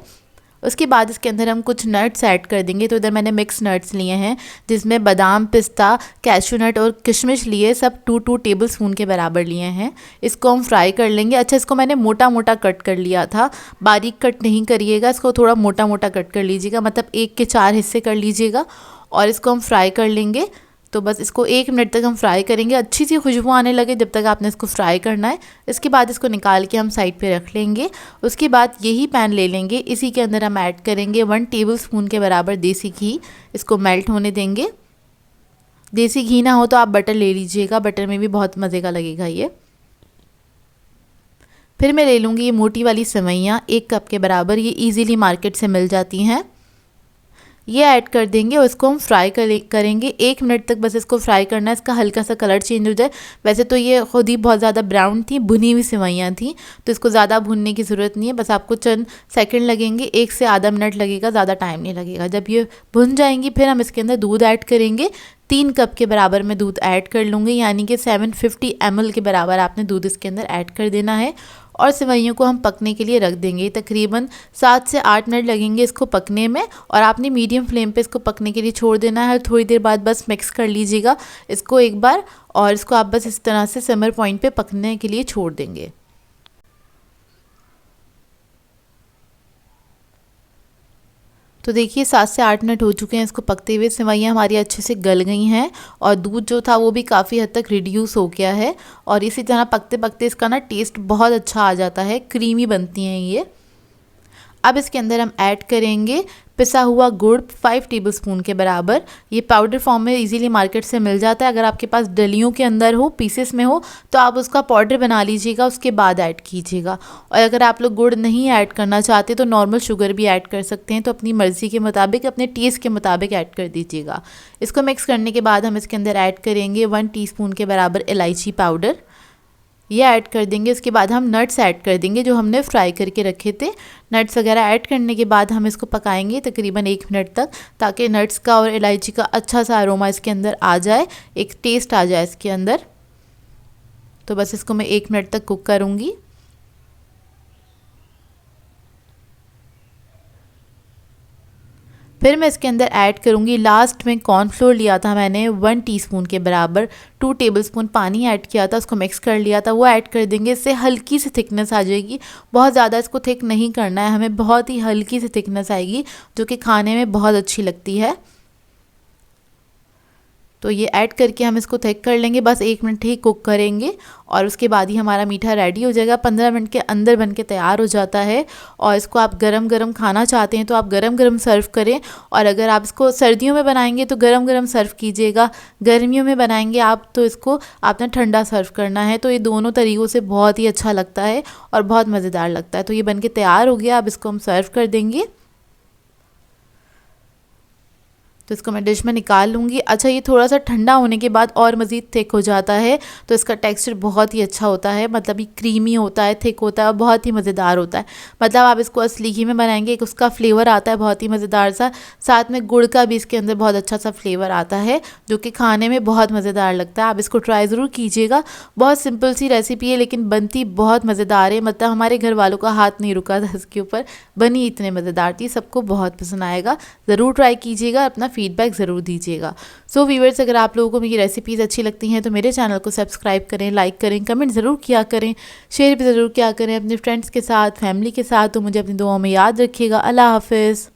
उसके बाद इसके अंदर हम कुछ नट्स ऐड कर देंगे। तो इधर मैंने मिक्स नट्स लिए हैं, जिसमें बादाम, पिस्ता, कैशू नट और किशमिश लिए, सब 2 टेबल स्पून के बराबर लिए हैं। इसको हम फ्राई कर लेंगे। अच्छा, इसको मैंने मोटा मोटा कट कर लिया था, बारीक कट नहीं करिएगा, इसको थोड़ा मोटा मोटा कट कर लीजिएगा, मतलब 1 के 4 हिस्से कर लीजिएगा। और इसको हम फ्राई कर लेंगे। तो बस इसको 1 मिनट तक हम फ्राई करेंगे, अच्छी सी खुशबू आने लगे जब तक आपने इसको फ्राई करना है। इसके बाद इसको निकाल के हम साइड पे रख लेंगे। उसके बाद यही पैन ले लेंगे, इसी के अंदर हम ऐड करेंगे 1 टेबल स्पून के बराबर देसी घी। इसको मेल्ट होने देंगे। देसी घी ना हो तो आप बटर ले लीजिएगा, बटर में भी बहुत मज़े का लगेगा ये। फिर मैं ले लूँगी ये मोटी वाली सेवइयाँ 1 कप के बराबर, ये ईज़िली मार्केट से मिल जाती हैं। ये ऐड कर देंगे और इसको हम फ्राई करेंगे 1 मिनट तक। बस इसको फ्राई करना है, इसका हल्का सा कलर चेंज हो जाए। वैसे तो ये खुद ही बहुत ज़्यादा ब्राउन थी, भुनी हुई सेवइयाँ थी, तो इसको ज़्यादा भुनने की ज़रूरत नहीं है। बस आपको चंद सेकंड लगेंगे, 1 से आधा मिनट लगेगा, ज़्यादा टाइम नहीं लगेगा। जब ये भुन जाएंगी फिर हम इसके अंदर दूध ऐड करेंगे। 3 कप के बराबर मैं दूध ऐड कर लूँगी, यानी कि 750 ml के बराबर आपने दूध इसके अंदर ऐड कर देना है। और सेवइयों को हम पकने के लिए रख देंगे। तकरीबन 7 से 8 मिनट लगेंगे इसको पकने में, और आपने मीडियम फ्लेम पे इसको पकने के लिए छोड़ देना है। थोड़ी देर बाद बस मिक्स कर लीजिएगा इसको एक बार, और इसको आप बस इस तरह से सिमर पॉइंट पे पकने के लिए छोड़ देंगे। तो देखिए 7 से 8 मिनट हो चुके हैं इसको पकते हुए। सेवइयाँ हमारी अच्छे से गल गई हैं और दूध जो था वो भी काफ़ी हद तक रिड्यूस हो गया है। और इसी तरह पकते पकते इसका ना टेस्ट बहुत अच्छा आ जाता है, क्रीमी बनती हैं ये। अब इसके अंदर हम ऐड करेंगे पिसा हुआ गुड़ 5 टेबलस्पून के बराबर। ये पाउडर फॉर्म में इजीली मार्केट से मिल जाता है। अगर आपके पास डलियों के अंदर हो, पीसेस में हो, तो आप उसका पाउडर बना लीजिएगा, उसके बाद ऐड कीजिएगा। और अगर आप लोग गुड़ नहीं ऐड करना चाहते तो नॉर्मल शुगर भी ऐड कर सकते हैं। तो अपनी मर्ज़ी के मुताबिक, अपने टेस्ट के मुताबिक ऐड कर दीजिएगा। इसको मिक्स करने के बाद हम इसके अंदर ऐड करेंगे 1 टीस्पून के बराबर इलायची पाउडर, ये ऐड कर देंगे। उसके बाद हम नट्स ऐड कर देंगे जो हमने फ्राई करके रखे थे। नट्स वगैरह ऐड करने के बाद हम इसको पकाएंगे तकरीबन 1 मिनट तक, ताकि नट्स का और इलायची का अच्छा सा अरोमा इसके अंदर आ जाए, एक टेस्ट आ जाए इसके अंदर। तो बस इसको मैं 1 मिनट तक कुक करूँगी। फिर मैं इसके अंदर ऐड करूँगी, लास्ट में कॉर्नफ्लोर लिया था मैंने 1 टीस्पून के बराबर, 2 टेबलस्पून पानी ऐड किया था, उसको मिक्स कर लिया था, वो ऐड कर देंगे। इससे हल्की सी थिकनेस आ जाएगी, बहुत ज़्यादा इसको थिक नहीं करना है हमें, बहुत ही हल्की सी थिकनेस आएगी जो कि खाने में बहुत अच्छी लगती है। तो ये ऐड करके हम इसको थिक कर लेंगे, बस 1 मिनट ही कुक करेंगे और उसके बाद ही हमारा मीठा रेडी हो जाएगा। 15 मिनट के अंदर बन के तैयार हो जाता है। और इसको आप गरम गरम खाना चाहते हैं तो आप गरम गरम सर्व करें, और अगर आप इसको सर्दियों में बनाएंगे तो गरम गरम सर्व कीजिएगा। गर्मियों में बनाएंगे आप तो इसको आपने ठंडा सर्व करना है। तो ये दोनों तरीक़ों से बहुत ही अच्छा लगता है और बहुत मज़ेदार लगता है। तो ये बन के तैयार हो गया, अब इसको हम सर्व कर देंगे। तो इसको मैं डिश में निकाल लूँगी। अच्छा, ये थोड़ा सा ठंडा होने के बाद और मज़ीद थिक हो जाता है, तो इसका टेक्सचर बहुत ही अच्छा होता है, मतलब ये क्रीमी होता है, थिक होता है और बहुत ही मज़ेदार होता है। मतलब आप इसको असली घी में बनाएंगे, एक उसका फ्लेवर आता है बहुत ही मज़ेदार सा, साथ में गुड़ का भी इसके अंदर बहुत अच्छा सा फ्लेवर आता है जो कि खाने में बहुत मज़ेदार लगता है। आप इसको ट्राई ज़रूर कीजिएगा। बहुत सिंपल सी रेसिपी है लेकिन बनती बहुत मज़ेदार है। मतलब हमारे घर वालों का हाथ नहीं रुका था इसके ऊपर, बनी इतने मज़ेदार थी, सबको बहुत पसंद आएगा। ज़रूर ट्राई कीजिएगा, अपना फीडबैक ज़रूर दीजिएगा। सो व्यूअर्स, अगर आप लोगों को मेरी रेसिपीज़ अच्छी लगती हैं तो मेरे चैनल को सब्सक्राइब करें, लाइक करें, कमेंट ज़रूर किया करें, शेयर भी ज़रूर किया करें अपने फ्रेंड्स के साथ, फैमिली के साथ। तो मुझे अपनी दुआओं में याद रखिएगा। अल्लाह हाफ़िज़।